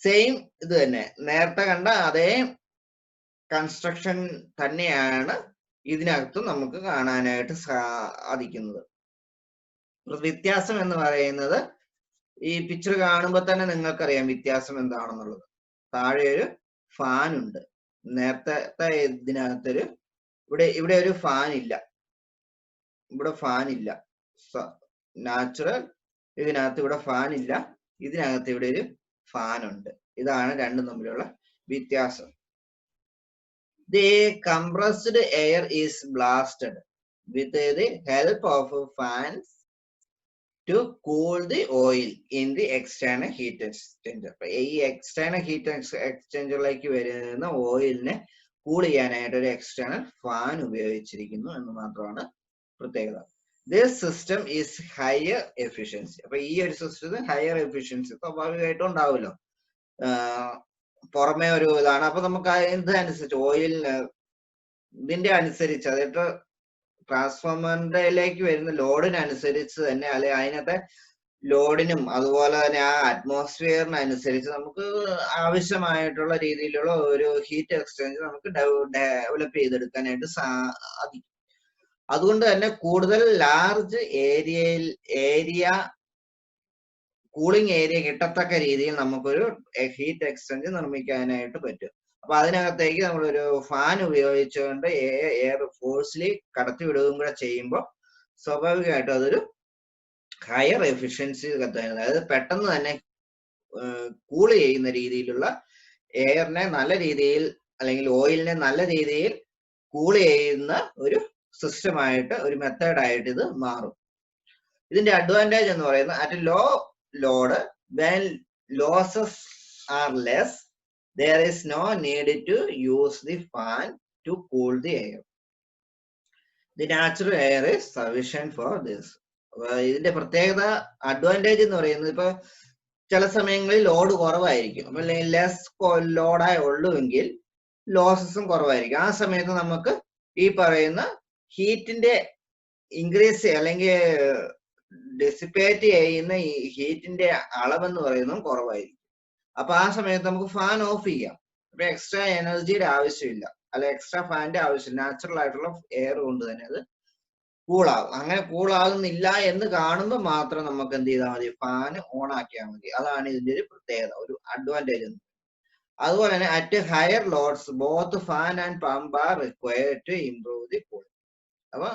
സെയിം ഇത് തന്നെ, നേരത്തെ കണ്ട അതേ കൺസ്ട്രക്ഷൻ തന്നെയാണ് ഇതിനകത്തും നമുക്ക് കാണാനായിട്ട് സാധിക്കുന്നത്. വ്യത്യാസം എന്ന് പറയുന്നത് ഈ പിക്ചർ കാണുമ്പോൾ തന്നെ നിങ്ങൾക്കറിയാം വ്യത്യാസം എന്താണെന്നുള്ളത്. താഴെ ഒരു ഫാൻ ഉണ്ട്. നേരത്തെ ഇതിനകത്തൊരു ഇവിടെ ഒരു ഫാൻ ഇല്ല. ഇവിടെ ഫാൻ ഇല്ല. നാച്ചുറൽ ഇതിനകത്ത് ഇവിടെ ഫാൻ ഇല്ല. ഇതിനകത്ത് ഇവിടെ ഒരു ഫാൻ ഉണ്ട്. ഇതാണ് രണ്ടും തമ്മിലുള്ള വ്യത്യാസം. The compressed air is blasted with the help of fans to cool the oil in the external heat exchanger. ഈ എക്സ്റ്റേണൽ ഹീറ്റ് എക്സ്ചേഞ്ചറിലേക്ക് വരുന്ന ഓയിലിനെ കൂൾ ചെയ്യാനായിട്ട് ഒരു എക്സ്റ്റേണൽ ഫാൻ ഉപയോഗിച്ചിരിക്കുന്നു എന്ന് മാത്രമാണ് പ്രത്യേകത. This system is higher efficiency. അപ്പൊ ഈ ഒരു സിസ്റ്റത്തിന് ഹയർ എഫിഷ്യൻസി സ്വാഭാവികമായിട്ടും ഉണ്ടാവുമല്ലോ. പുറമേ ഒരു ഇതാണ്. അപ്പൊ നമുക്ക് ഇതനുസരിച്ച് ഓയിലിന് ഇതിന്റെ അനുസരിച്ച് അതായത് ട്രാൻസ്ഫോമറിലേക്ക് വരുന്ന ലോഡിനനുസരിച്ച് തന്നെ അല്ലെ അതിനകത്തെ ലോഡിനും അതുപോലെ തന്നെ ആ അറ്റ്മോസ്ഫിയറിനനുസരിച്ച് നമുക്ക് ആവശ്യമായിട്ടുള്ള രീതിയിലുള്ള ഒരു ഹീറ്റ് എക്സ്ചേഞ്ചർ നമുക്ക് ഡെവലപ്പ് ചെയ്തെടുക്കാനായിട്ട് സാധിക്കും. അതുകൊണ്ട് തന്നെ കൂടുതൽ ലാർജ് കൂളിംഗ് ഏരിയ കിട്ടത്തക്ക രീതിയിൽ നമുക്കൊരു ഹീറ്റ് എക്സ്ചേഞ്ചർ നിർമ്മിക്കാനായിട്ട് പറ്റും. അപ്പൊ അതിനകത്തേക്ക് നമ്മളൊരു ഫാൻ ഉപയോഗിച്ചുകൊണ്ട് എയർ ഫോഴ്സിൽ കടത്തിവിടുകയും കൂടെ ചെയ്യുമ്പോൾ സ്വാഭാവികമായിട്ടും അതൊരു ഹയർ എഫിഷ്യൻസി കത്താൻ, അതായത് പെട്ടെന്ന് തന്നെ കൂൾ ചെയ്യുന്ന രീതിയിലുള്ള എയറിനെ നല്ല രീതിയിൽ അല്ലെങ്കിൽ ഓയിലിനെ നല്ല രീതിയിൽ കൂൾ ചെയ്യുന്ന ഒരു സിസ്റ്റമായിട്ട്, ഒരു മെത്തേഡായിട്ട് ഇത് മാറും. ഇതിന്റെ അഡ്വാൻറ്റേജ് എന്ന് പറയുന്നത് at low load when losses are less there is no need to use the fan to cool the air. The natural air is sufficient for this. ഇതിന്റെ പ്രത്യേകത അഡ്വാൻറ്റേജ് എന്ന് പറയുന്നത്, ഇപ്പൊ ചില സമയങ്ങളിൽ ലോഡ് കുറവായിരിക്കും, അപ്പൊ ലെസ് ലോഡായി ഉള്ളുവെങ്കിൽ ലോസസും കുറവായിരിക്കും. ആ സമയത്ത് നമുക്ക് ഈ പറയുന്ന ഹീറ്റിന്റെ ഇൻക്രീസ് അല്ലെങ്കിൽ ഡിസിപ്പേറ്റ് ചെയ്യുന്ന ഈ ഹീറ്റിന്റെ അളവെന്ന് പറയുന്നതും കുറവായിരിക്കും. അപ്പൊ ആ സമയത്ത് നമുക്ക് ഫാൻ ഓഫ് ചെയ്യാം. അപ്പൊ എക്സ്ട്രാ എനർജിയുടെ ആവശ്യമില്ല, അല്ല എക്സ്ട്രാ ഫാനിന്റെ ആവശ്യമില്ല. നാച്ചുറൽ ആയിട്ടുള്ള എയർ കൊണ്ട് തന്നെ അത് കൂളാകും. അങ്ങനെ കൂളാകുന്നില്ല എന്ന് കാണുമ്പോൾ മാത്രം നമുക്ക് എന്ത് ചെയ്താൽ മതി, ഫാൻ ഓൺ ആക്കിയാൽ മതി. അതാണ് ഇതിന്റെ ഒരു പ്രത്യേകത, ഒരു അഡ്വാൻറ്റേജ്. അതുപോലെ തന്നെ at higher loads both fan and pump are required to improve the cooling. അപ്പൊ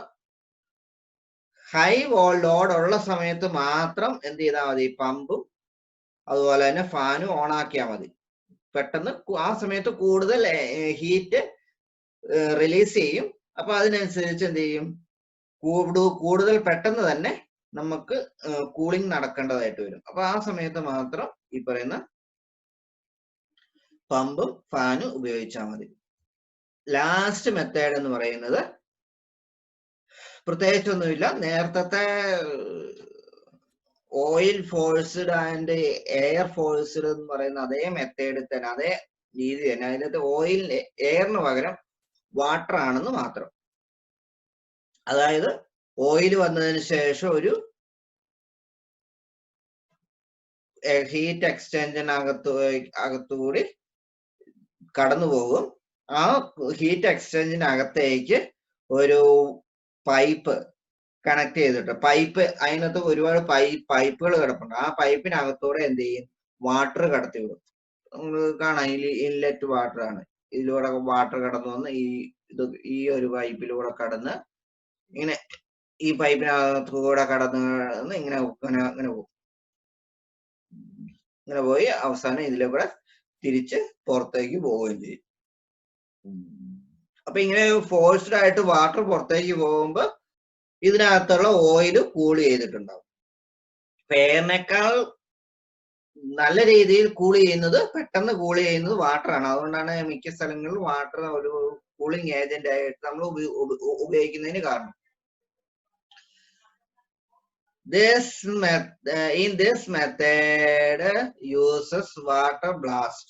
ഹൈ ലോഡ് ഉള്ള സമയത്ത് മാത്രം എന്ത് ചെയ്താൽ മതി, പമ്പും അതുപോലെ തന്നെ ഫാനും ഓൺ ആക്കിയാൽ മതി. പെട്ടെന്ന് ആ സമയത്ത് കൂടുതൽ ഹീറ്റ് റിലീസ് ചെയ്യും. അപ്പൊ അതിനനുസരിച്ച് എന്ത് ചെയ്യും, കൂടുതൽ പെട്ടെന്ന് തന്നെ നമുക്ക് കൂളിംഗ് നടക്കേണ്ടതായിട്ട് വരും. അപ്പൊ ആ സമയത്ത് മാത്രം ഈ പറയുന്ന പമ്പും ഫാനും ഉപയോഗിച്ചാൽ മതി. ലാസ്റ്റ് മെത്തേഡ് എന്ന് പറയുന്നത് പ്രത്യേകിച്ചൊന്നുമില്ല, നേരത്തെ oil forced and air forced എന്ന് പറയുന്ന അതേ മെത്തേഡിൽ തന്നെ, അതേ രീതി തന്നെ. അതിനകത്ത് ഓയിലിന് എയറിന് പകരം വാട്ടർ ആണെന്ന് മാത്രം. അതായത് ഓയിൽ വന്നതിന് ശേഷം ഒരു ഹീറ്റ് എക്സ്ചേഞ്ചിനകത്തുകൂടി കടന്നു പോകും. ആ ഹീറ്റ് എക്സ്ചേഞ്ചിനകത്തേക്ക് ഒരു പൈപ്പ് കണക്ട് ചെയ്തിട്ട്, പൈപ്പ് അതിനകത്ത് ഒരുപാട് പൈപ്പുകൾ കിടപ്പുണ്ട്. ആ പൈപ്പിനകത്തൂടെ എന്ത് ചെയ്യും, വാട്ടർ കടത്തി വിടും. കാണാം, ഇൻലെറ്റ് വാട്ടർ ആണ്. ഇതിലൂടെ വാട്ടർ കടന്നു വന്ന് ഈ ഒരു പൈപ്പിലൂടെ കടന്ന് ഇങ്ങനെ ഈ പൈപ്പിനകത്തൂടെ കടന്ന് ഇങ്ങനെ പോകും. ഇങ്ങനെ പോയി അവസാനം ഇതിലൂടെ തിരിച്ച് പുറത്തേക്ക് പോവുകയും ചെയ്യും. അപ്പൊ ഇങ്ങനെ ഫോഴ്സ്ഡ് ആയിട്ട് വാട്ടർ പുറത്തേക്ക് പോകുമ്പോ ഇതിനകത്തുള്ള ഓയിൽ കൂൾ ചെയ്തിട്ടുണ്ടാവും. എയറിനേക്കാൾ നല്ല രീതിയിൽ കൂൾ ചെയ്യുന്നത്, പെട്ടെന്ന് കൂൾ ചെയ്യുന്നത് വാട്ടർ ആണ്. അതുകൊണ്ടാണ് മിക്ക സ്ഥലങ്ങളിലും വാട്ടർ ഒരു കൂളിംഗ് ഏജന്റ് ആയിട്ട് നമ്മൾ ഉപയോഗിക്കുന്നതിന് കാരണം. In this method uses water blast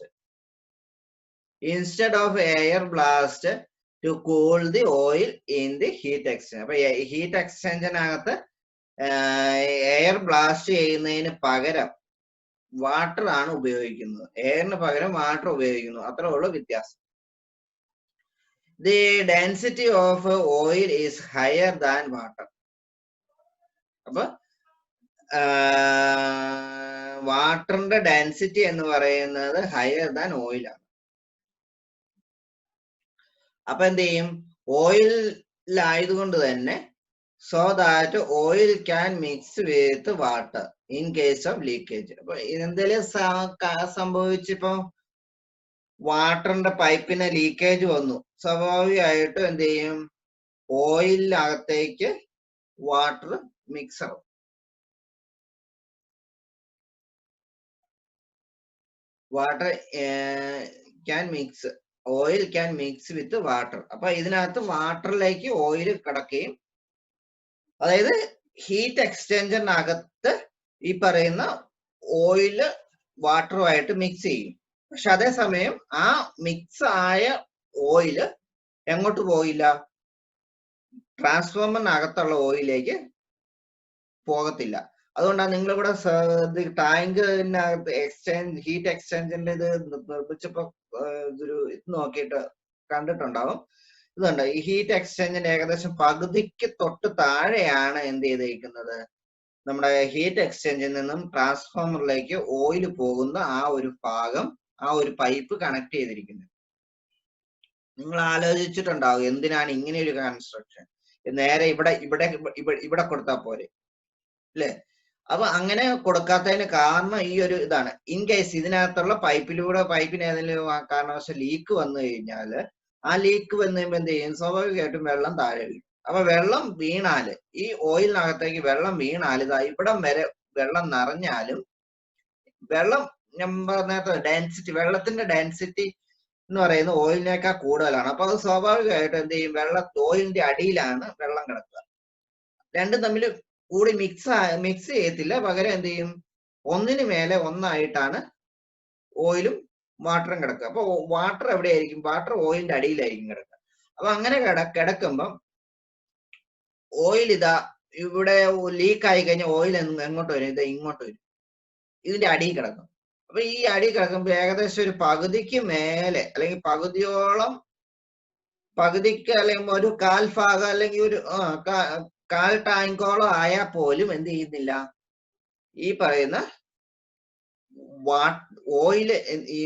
instead of air blast to cool the oil in the heat exchanger. അപ്പൊ ഹീറ്റ് എക്സ്ചേഞ്ചറിനകത്ത് എയർ ബ്ലാസ്റ്റ് ചെയ്യുന്നതിന് പകരം വാട്ടർ ആണ് ഉപയോഗിക്കുന്നത്, എയറിന് പകരം വാട്ടർ ഉപയോഗിക്കുന്നു. അത്രേ ഉള്ളൂ വ്യത്യാസം. The density of oil is higher than water. അപ്പൊ വാട്ടറിന്റെ ഡെൻസിറ്റി എന്ന് പറയുന്നത് ഹയർ ദാൻ ഓയിലാണ്. അപ്പൊ എന്ത് ചെയ്യും, ഓയിലായതുകൊണ്ട് തന്നെ so that oil can mix with water in case of leakage. അപ്പൊ എന്തെങ്കിലും സംഭവിച്ചിപ്പോ വാട്ടറിന്റെ പൈപ്പിന് ലീക്കേജ് വന്നു, സ്വാഭാവികമായിട്ടും എന്ത് ചെയ്യും, ഓയിലിനകത്തേക്ക് വാട്ടർ മിക്സ് ആവും. Water can mix, oil can mix with water. അപ്പൊ ഇതിനകത്ത് വാട്ടറിലേക്ക് ഓയിൽ കിടക്കുകയും, അതായത് ഹീറ്റ് എക്സ്ചേഞ്ചറിനകത്ത് ഈ പറയുന്ന ഓയില് വാട്ടറുമായിട്ട് മിക്സ് ചെയ്യും. പക്ഷെ അതേസമയം ആ മിക്സ് ആയ ഓയില് എങ്ങോട്ട് പോയില്ല, ട്രാൻസ്ഫോമറിനകത്തുള്ള ഓയിലേക്ക് പോകത്തില്ല. അതുകൊണ്ടാണ് നിങ്ങളിവിടെ ടാങ്കിനകത്ത് ഹീറ്റ് എക്സ്ചേഞ്ചറിന്റെ ഇത് നിർമ്മിച്ചപ്പോ ഇതൊരു ഇത് നോക്കിയിട്ട് കണ്ടിട്ടുണ്ടാവും. ഇതുണ്ട്, ഈ ഹീറ്റ് എക്സ്ചേഞ്ചിന്റെ ഏകദേശം പകുതിക്ക് തൊട്ട് താഴെയാണ് എന്ത് ചെയ്തിരിക്കുന്നത്, നമ്മുടെ ഹീറ്റ് എക്സ്ചേഞ്ചിൽ നിന്നും ട്രാൻസ്ഫോമറിലേക്ക് ഓയിൽ പോകുന്ന ആ ഒരു ഭാഗം, ആ ഒരു പൈപ്പ് കണക്ട് ചെയ്തിരിക്കുന്നത്. നിങ്ങൾ ആലോചിച്ചിട്ടുണ്ടാവും എന്തിനാണ് ഇങ്ങനെ ഒരു കൺസ്ട്രക്ഷൻ. നേരെ ഇവിടെ കൊടുത്താൽ പോരെ, അല്ലേ? അപ്പൊ അങ്ങനെ കൊടുക്കാത്തതിന് കാരണം ഈ ഒരു ഇതാണ്. ഇൻ കേസ് ഇതിനകത്തുള്ള പൈപ്പിന് ഏതെങ്കിലും കാരണവശാൽ ലീക്ക് വന്നു കഴിഞ്ഞാൽ ആ ലീക്ക് വന്നു കഴിയുമ്പോൾ എന്ത് ചെയ്യും? സ്വാഭാവികമായിട്ടും വെള്ളം താഴെ വീഴും. അപ്പൊ വെള്ളം വീണാല്, ഈ ഓയിലിനകത്തേക്ക് വെള്ളം വീണാൽ ഇതാ ഇവിടം വരെ വെള്ളം നിറഞ്ഞാലും വെള്ളം ഞാൻ പറഞ്ഞ ഡെൻസിറ്റി, വെള്ളത്തിന്റെ ഡെൻസിറ്റി എന്ന് പറയുന്നത് ഓയിലിനേക്കാൾ കൂടുതലാണ്. അപ്പൊ അത് സ്വാഭാവികമായിട്ടും എന്ത് ചെയ്യും? ഓയിലിന്റെ അടിയിലാണ് വെള്ളം കിടക്കുക. രണ്ടും തമ്മിൽ കൂടി മിക്സ് ചെയ്യത്തില്ല, പകരം എന്ത് ചെയ്യും? ഒന്നിന് മേലെ ഒന്നായിട്ടാണ് ഓയിലും വാട്ടറും കിടക്കുക. അപ്പൊ വാട്ടർ എവിടെയായിരിക്കും? വാട്ടർ ഓയിലിന്റെ അടിയിലായിരിക്കും കിടക്കുക. അപ്പൊ അങ്ങനെ കിടക്കുമ്പം ഓയിൽ ഇതാ ഇവിടെ ലീക്ക് ആയി കഴിഞ്ഞാൽ ഓയിൽ എങ്ങോട്ട് വരും? ഇത് ഇങ്ങോട്ട് വരും, ഇതിന്റെ അടിയിൽ കിടക്കും. അപ്പൊ ഈ അടിയിൽ കിടക്കുമ്പോൾ ഏകദേശം ഒരു പകുതിക്ക് മേലെ അല്ലെങ്കിൽ പകുതിക്ക് അല്ലെങ്കിൽ ഒരു കാൽഭാഗം അല്ലെങ്കിൽ ഒരു കാൽ ടാങ്കോളം ആയാൽ പോലും എന്ത് ചെയ്യുന്നില്ല? ഈ പറയുന്ന ഓയില്, ഈ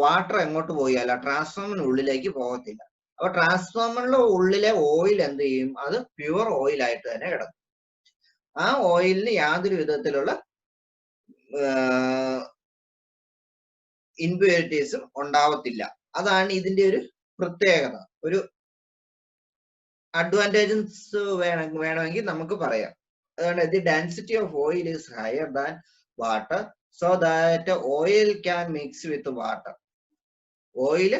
വാട്ടർ എങ്ങോട്ട് പോയാല ട്രാൻസ്ഫോമറിനുള്ളിലേക്ക് പോകത്തില്ല. അപ്പൊ ട്രാൻസ്ഫോമറിന്റെ ഉള്ളിലെ ഓയിൽ എന്ത് ചെയ്യും? അത് പ്യുവർ ഓയിൽ ആയിട്ട് തന്നെ കിടക്കും. ആ ഓയിലിന് യാതൊരു വിധത്തിലുള്ള ഇംപ്യൂരിറ്റീസും ഉണ്ടാവത്തില്ല. അതാണ് ഇതിന്റെ ഒരു പ്രത്യേകത. ഒരു അഡ്വാൻറ്റേജസ് വേണമെങ്കിൽ നമുക്ക് പറയാം. അതുകൊണ്ട് the density of oil is higher than water, so that oil can mix with water. Oil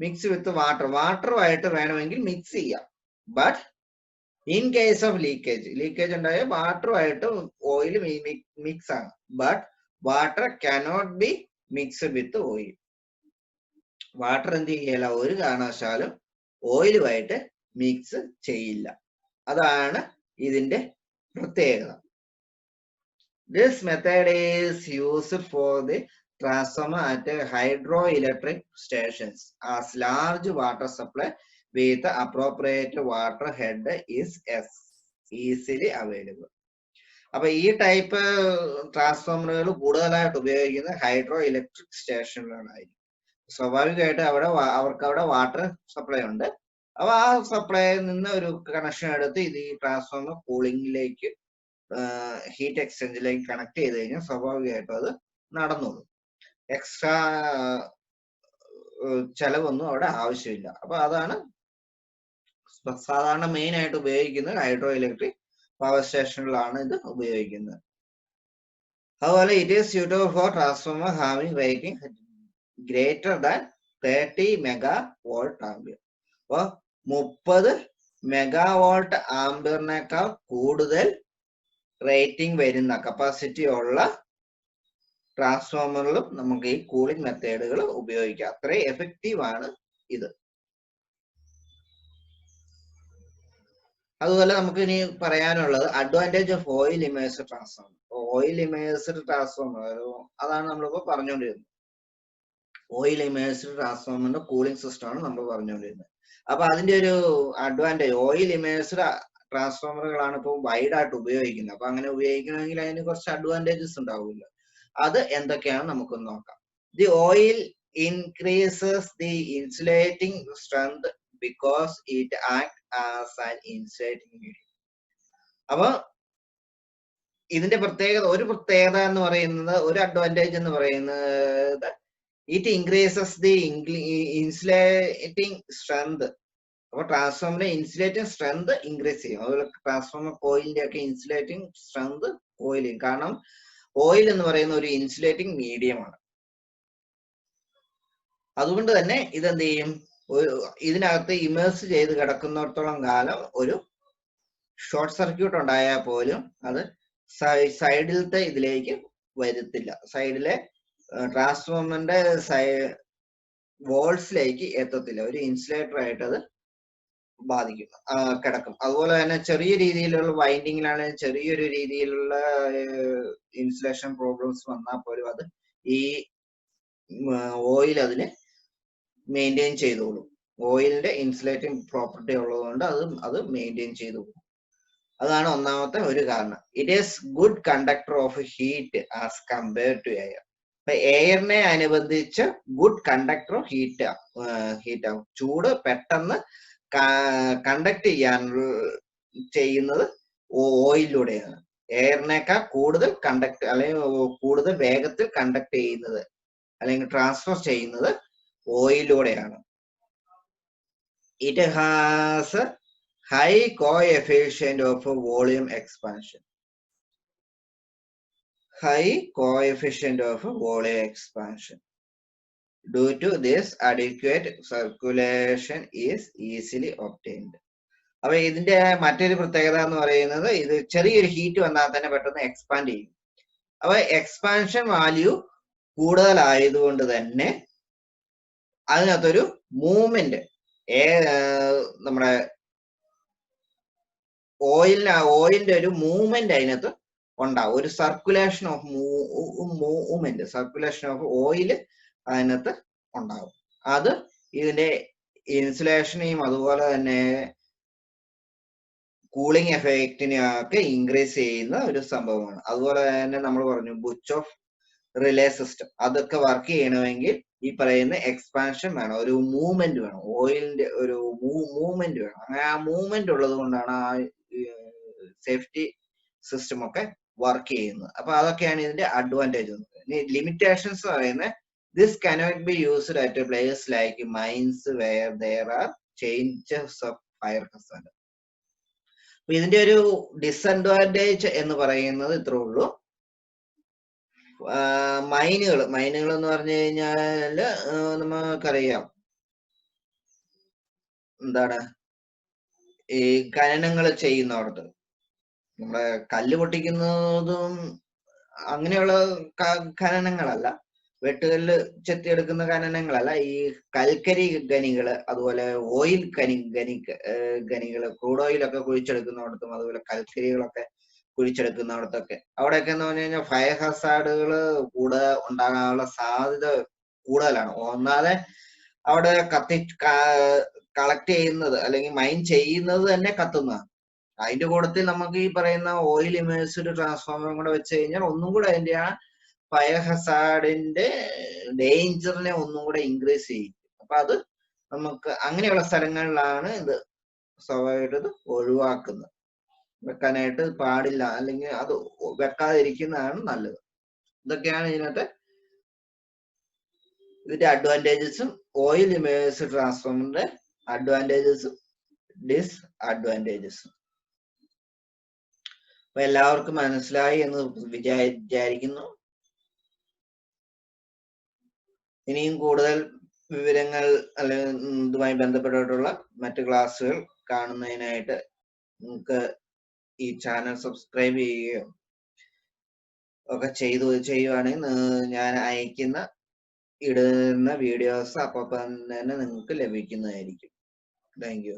mix with വാട്ടറുമായിട്ട് വേണമെങ്കിൽ മിക്സ് ചെയ്യാം. But in case of leakage ഉണ്ടായ വാട്ടറുമായിട്ട് ഓയിൽ മിക്സ് ആണ്. But water cannot be mixed with oil. Water എന്ത് ചെയ്യില്ല? ഒരു കാരണവശാലും ഓയിലുമായിട്ട് മിക്സ് ചെയ്യില്ല. അതാണ് ഇതിന്റെ പ്രത്യേകത. This method is used for the transformer at hydroelectric stations as large water supply with appropriate water head is easily available. അപ്പൊ ഈ ടൈപ്പ് ട്രാൻസ്ഫോമറുകൾ കൂടുതലായിട്ട് ഉപയോഗിക്കുന്നത് ഹൈഡ്രോ ഇലക്ട്രിക് സ്റ്റേഷനുകളായിരിക്കും. സ്വാഭാവികമായിട്ട് അവർക്ക് അവിടെ വാട്ടർ സപ്ലൈ ഉണ്ട്. അപ്പൊ ആ സപ്ലൈയിൽ നിന്ന് ഒരു കണക്ഷൻ എടുത്ത് ഇത് ഈ ട്രാൻസ്ഫോമർ കൂളിംഗിലേക്ക്, ഹീറ്റ് എക്സ്ചേഞ്ചിലേക്ക് കണക്ട് ചെയ്ത് കഴിഞ്ഞാൽ സ്വാഭാവികമായിട്ടും അത് നടന്നോളും. എക്സ്ട്രാ ചെലവൊന്നും അവിടെ ആവശ്യമില്ല. അപ്പൊ അതാണ് സാധാരണ മെയിൻ ആയിട്ട് ഉപയോഗിക്കുന്നത്. ഹൈഡ്രോ ഇലക്ട്രിക് പവർ സ്റ്റേഷനുകളാണ് ഇത് ഉപയോഗിക്കുന്നത്. അതുപോലെ it is suitable for transformer having rating greater than 30 megavolt ampere. അപ്പൊ 30 മെഗാവോൾട്ട് ആംപിയറിനേക്കാൾ കൂടുതൽ റേറ്റിംഗ് വരുന്ന കപ്പാസിറ്റി ഉള്ള ട്രാൻസ്ഫോമറിലും നമുക്ക് ഈ കൂളിംഗ് മെത്തേഡുകൾ ഉപയോഗിക്കാം. അത്രയും എഫക്റ്റീവ് ആണ് ഇത്. അതുപോലെ നമുക്ക് ഇനി പറയാനുള്ളത് advantage of oil immersed transformer. Oil immersed transformer അതാണ് നമ്മളിപ്പോ പറഞ്ഞുകൊണ്ടിരുന്നത്. ഓയിൽ ഇമേഴ്സ്ഡ് ട്രാൻസ്ഫോമറിന്റെ കൂളിംഗ് സിസ്റ്റം ആണ് നമ്മൾ പറഞ്ഞുകൊണ്ടിരുന്നത്. അപ്പൊ അതിന്റെ ഒരു അഡ്വാൻറ്റേജ്, ഓയിൽ ഇമേഴ്സ്ഡ് ട്രാൻസ്ഫോമറുകളാണ് ഇപ്പോൾ വൈഡ് ആയിട്ട് ഉപയോഗിക്കുന്നത്. അപ്പൊ അങ്ങനെ ഉപയോഗിക്കണമെങ്കിൽ അതിന് കുറച്ച് അഡ്വാൻറ്റേജസ് ഉണ്ടാവില്ല. അത് എന്തൊക്കെയാണ് നമുക്കൊന്ന് നോക്കാം. The oil increases the insulating strength because it acts as an insulating medium. അപ്പൊ ഇതിന്റെ ഒരു പ്രത്യേകത എന്ന് പറയുന്നത്, ഒരു അഡ്വാൻറ്റേജ് എന്ന് പറയുന്നത്, it increases the insulating strength. അപ്പൊ ട്രാൻസ്ഫോമറിന്റെ ഇൻസുലേറ്റിംഗ് സ്ട്രെങ്ത് ഇൻക്രീസ് ചെയ്യും. അതുപോലെ ട്രാൻസ്ഫോമർ കോയിലിന്റെ ഒക്കെ ഇൻസുലേറ്റിംഗ് സ്ട്രെങ്ത് കോയിലിംഗ്. കാരണം ഓയിൽ എന്ന് പറയുന്ന ഒരു ഇൻസുലേറ്റിംഗ് മീഡിയമാണ്. അതുകൊണ്ട് തന്നെ ഇതെന്ത് ചെയ്യും? ഇതിനകത്ത് ഇമേഴ്സ് ചെയ്ത് കിടക്കുന്നിടത്തോളം കാലം ഒരു ഷോർട്ട് സർക്യൂട്ട് ഉണ്ടായാൽ പോലും അത് സൈഡിലത്തെ ഇതിലേക്ക് വരുത്തില്ല. സൈഡിലെ ട്രാൻസ്ഫോമറിന്റെ വോൾസിലേക്ക് എത്തത്തില്ല. ഒരു ഇൻസുലേറ്റർ ആയിട്ട് അത് കിടക്കും. അതുപോലെ തന്നെ ചെറിയ രീതിയിലുള്ള വൈൻഡിങ്ങിലാണെങ്കിൽ ചെറിയൊരു രീതിയിലുള്ള ഇൻസുലേഷൻ പ്രോബ്ലംസ് വന്നാൽ പോലും അത് ഈ ഓയിൽ അതിന് മെയിൻറ്റെയിൻ ചെയ്തോളും. ഓയിലിന്റെ ഇൻസുലേറ്റിംഗ് പ്രോപ്പർട്ടി ഉള്ളതുകൊണ്ട് അത് മെയിൻറ്റെയിൻ ചെയ്തു പോകും. അതാണ് ഒന്നാമത്തെ ഒരു കാരണം. It is good conductor of heat as compared to air. അപ്പൊ എയറിനെ അനുബന്ധിച്ച് ഗുഡ് കണ്ടക്ടർ ഓഫ് ഹീറ്റ് ആവും. ചൂട് പെട്ടെന്ന് കണ്ടക്ട് ചെയ്യുന്നത് ഓയിലിലൂടെയാണ്. എയറിനേക്കാൾ കൂടുതൽ കണ്ടക്ട് അല്ലെങ്കിൽ കൂടുതൽ വേഗത്തിൽ കണ്ടക്ട് ചെയ്യുന്നത് അല്ലെങ്കിൽ ട്രാൻസ്ഫർ ചെയ്യുന്നത് ഓയിലൂടെയാണ്. It has high coefficient of volume expansion. High coefficient of volume expansion. Due to this, adequate circulation is easily obtained. അപ്പൊ ഇതിന്റെ മറ്റൊരു പ്രത്യേകത എന്ന് പറയുന്നത് ഇത് ചെറിയൊരു ഹീറ്റ് വന്നാൽ തന്നെ പെട്ടെന്ന് എക്സ്പാൻഡ് ചെയ്യും. അപ്പൊ എക്സ്പാൻഷൻ വാല്യൂ കൂടുതലായതുകൊണ്ട് തന്നെ അതിനകത്തൊരു മൂവ്മെന്റ് നമ്മുടെ ഓയിലിന്റെ ഒരു മൂവ്മെന്റ് അതിനകത്ത് ഉണ്ടാവും. ഒരു സർക്കുലേഷൻ ഓഫ് ഓയിൽ അതിനകത്ത് ഉണ്ടാവും. അത് ഇതിന്റെ ഇൻസുലേഷനെയും അതുപോലെ തന്നെ കൂളിംഗ് എഫക്റ്റിനെയൊക്കെ ഇൻക്രീസ് ചെയ്യുന്ന ഒരു സംഭവമാണ്. അതുപോലെ തന്നെ നമ്മൾ പറഞ്ഞു ബുച്ച് ഓഫ് റിലേ സിസ്റ്റം, അതൊക്കെ വർക്ക് ചെയ്യണമെങ്കിൽ ഈ പറയുന്ന എക്സ്പാൻഷൻ വേണം, ഒരു മൂവ്മെന്റ് വേണം, ഓയിലിന്റെ ഒരു മൂവ്മെന്റ് വേണം. അങ്ങനെ ആ മൂവ്മെന്റ് ഉള്ളത് കൊണ്ടാണ് ആ സേഫ്റ്റി സിസ്റ്റം ഒക്കെ വർക്ക് ചെയ്യുന്നത്. അപ്പൊ അതൊക്കെയാണ് ഇതിന്റെ അഡ്വാൻറ്റേജ്. ലിമിറ്റേഷൻസ് പറയുന്നത് this cannot be used at a place like mines where there are changes of fire hazard. ഇതിന്റെ ഒരു ഡിസഡ്വാൻറ്റേജ് എന്ന് പറയുന്നത് ഇത്രേ ഉള്ളൂ. മൈനുകൾ എന്ന് പറഞ്ഞു കഴിഞ്ഞാല് നമുക്കറിയാം എന്താണ്, ഈ ഖനനങ്ങൾ ചെയ്യുന്നവിടത്ത് നമ്മുടെ കല്ല് പൊട്ടിക്കുന്നതും അങ്ങനെയുള്ള ഖനനങ്ങളല്ല, വെട്ടുകല്ല് ചെത്തിയെടുക്കുന്ന ഖനനങ്ങളല്ല, ഈ കൽക്കരി ഖനികള്, അതുപോലെ ഓയിൽ ഖനികള്, ക്രൂഡ് ഓയിലൊക്കെ കുഴിച്ചെടുക്കുന്നിടത്തും അതുപോലെ കൽക്കരികളൊക്കെ കുഴിച്ചെടുക്കുന്നിടത്തൊക്കെ അവിടെയൊക്കെ എന്ന് പറഞ്ഞു കഴിഞ്ഞാൽ ഫയർ ഹസാർഡുകള് ഉണ്ടാകാനുള്ള സാധ്യത കൂടുതലാണ്. ഒന്നാതെ അവിടെ കളക്ട് ചെയ്യുന്നത് അല്ലെങ്കിൽ മൈൻ ചെയ്യുന്നത് തന്നെ കത്തുന്നതാണ്. അതിന്റെ കൂട്ടത്തിൽ നമുക്ക് ഈ പറയുന്ന ഓയിൽ ഇമേഴ്സ്ഡ് ട്രാൻസ്ഫോമറും കൂടെ വെച്ച് കഴിഞ്ഞാൽ ഒന്നും കൂടെ അതിന്റെ ആ ഫയർ ഹസാർഡിന്റെ ഡേഞ്ചറിനെ ഒന്നും കൂടെ ഇൻക്രീസ് ചെയ്യും. അപ്പൊ അത് നമുക്ക് അങ്ങനെയുള്ള സ്ഥലങ്ങളിലാണ് ഇത് സ്വാഭാവികമായിട്ട് ഒഴിവാക്കുന്നത്. വെക്കാനായിട്ട് പാടില്ല, അല്ലെങ്കിൽ അത് വെക്കാതിരിക്കുന്നതാണ് നല്ലത്. ഇതൊക്കെയാണ് ഇതിനകത്തെ ഇതിന്റെ അഡ്വാൻറ്റേജസും ഓയിൽ ഇമേഴ്സ്ഡ് ട്രാൻസ്ഫോമറിന്റെ അഡ്വാൻറ്റേജസും ഡിസ്അഡ്വാൻറ്റേജസും. അപ്പൊ എല്ലാവർക്കും മനസ്സിലായി എന്ന് വിചാരിക്കുന്നു. ഇനിയും കൂടുതൽ വിവരങ്ങൾ അല്ലെങ്കിൽ ഇതുമായി ബന്ധപ്പെട്ടിട്ടുള്ള മറ്റു ക്ലാസ്സുകൾ കാണുന്നതിനായിട്ട് നിങ്ങൾക്ക് ഈ ചാനൽ സബ്സ്ക്രൈബ് ചെയ്യുകയോ ഒക്കെ ചെയ്യുവാണെങ്കിൽ ഞാൻ ഇടുന്ന വീഡിയോസ് അപ്പം തന്നെ നിങ്ങൾക്ക് ലഭിക്കുന്നതായിരിക്കും. Thank you.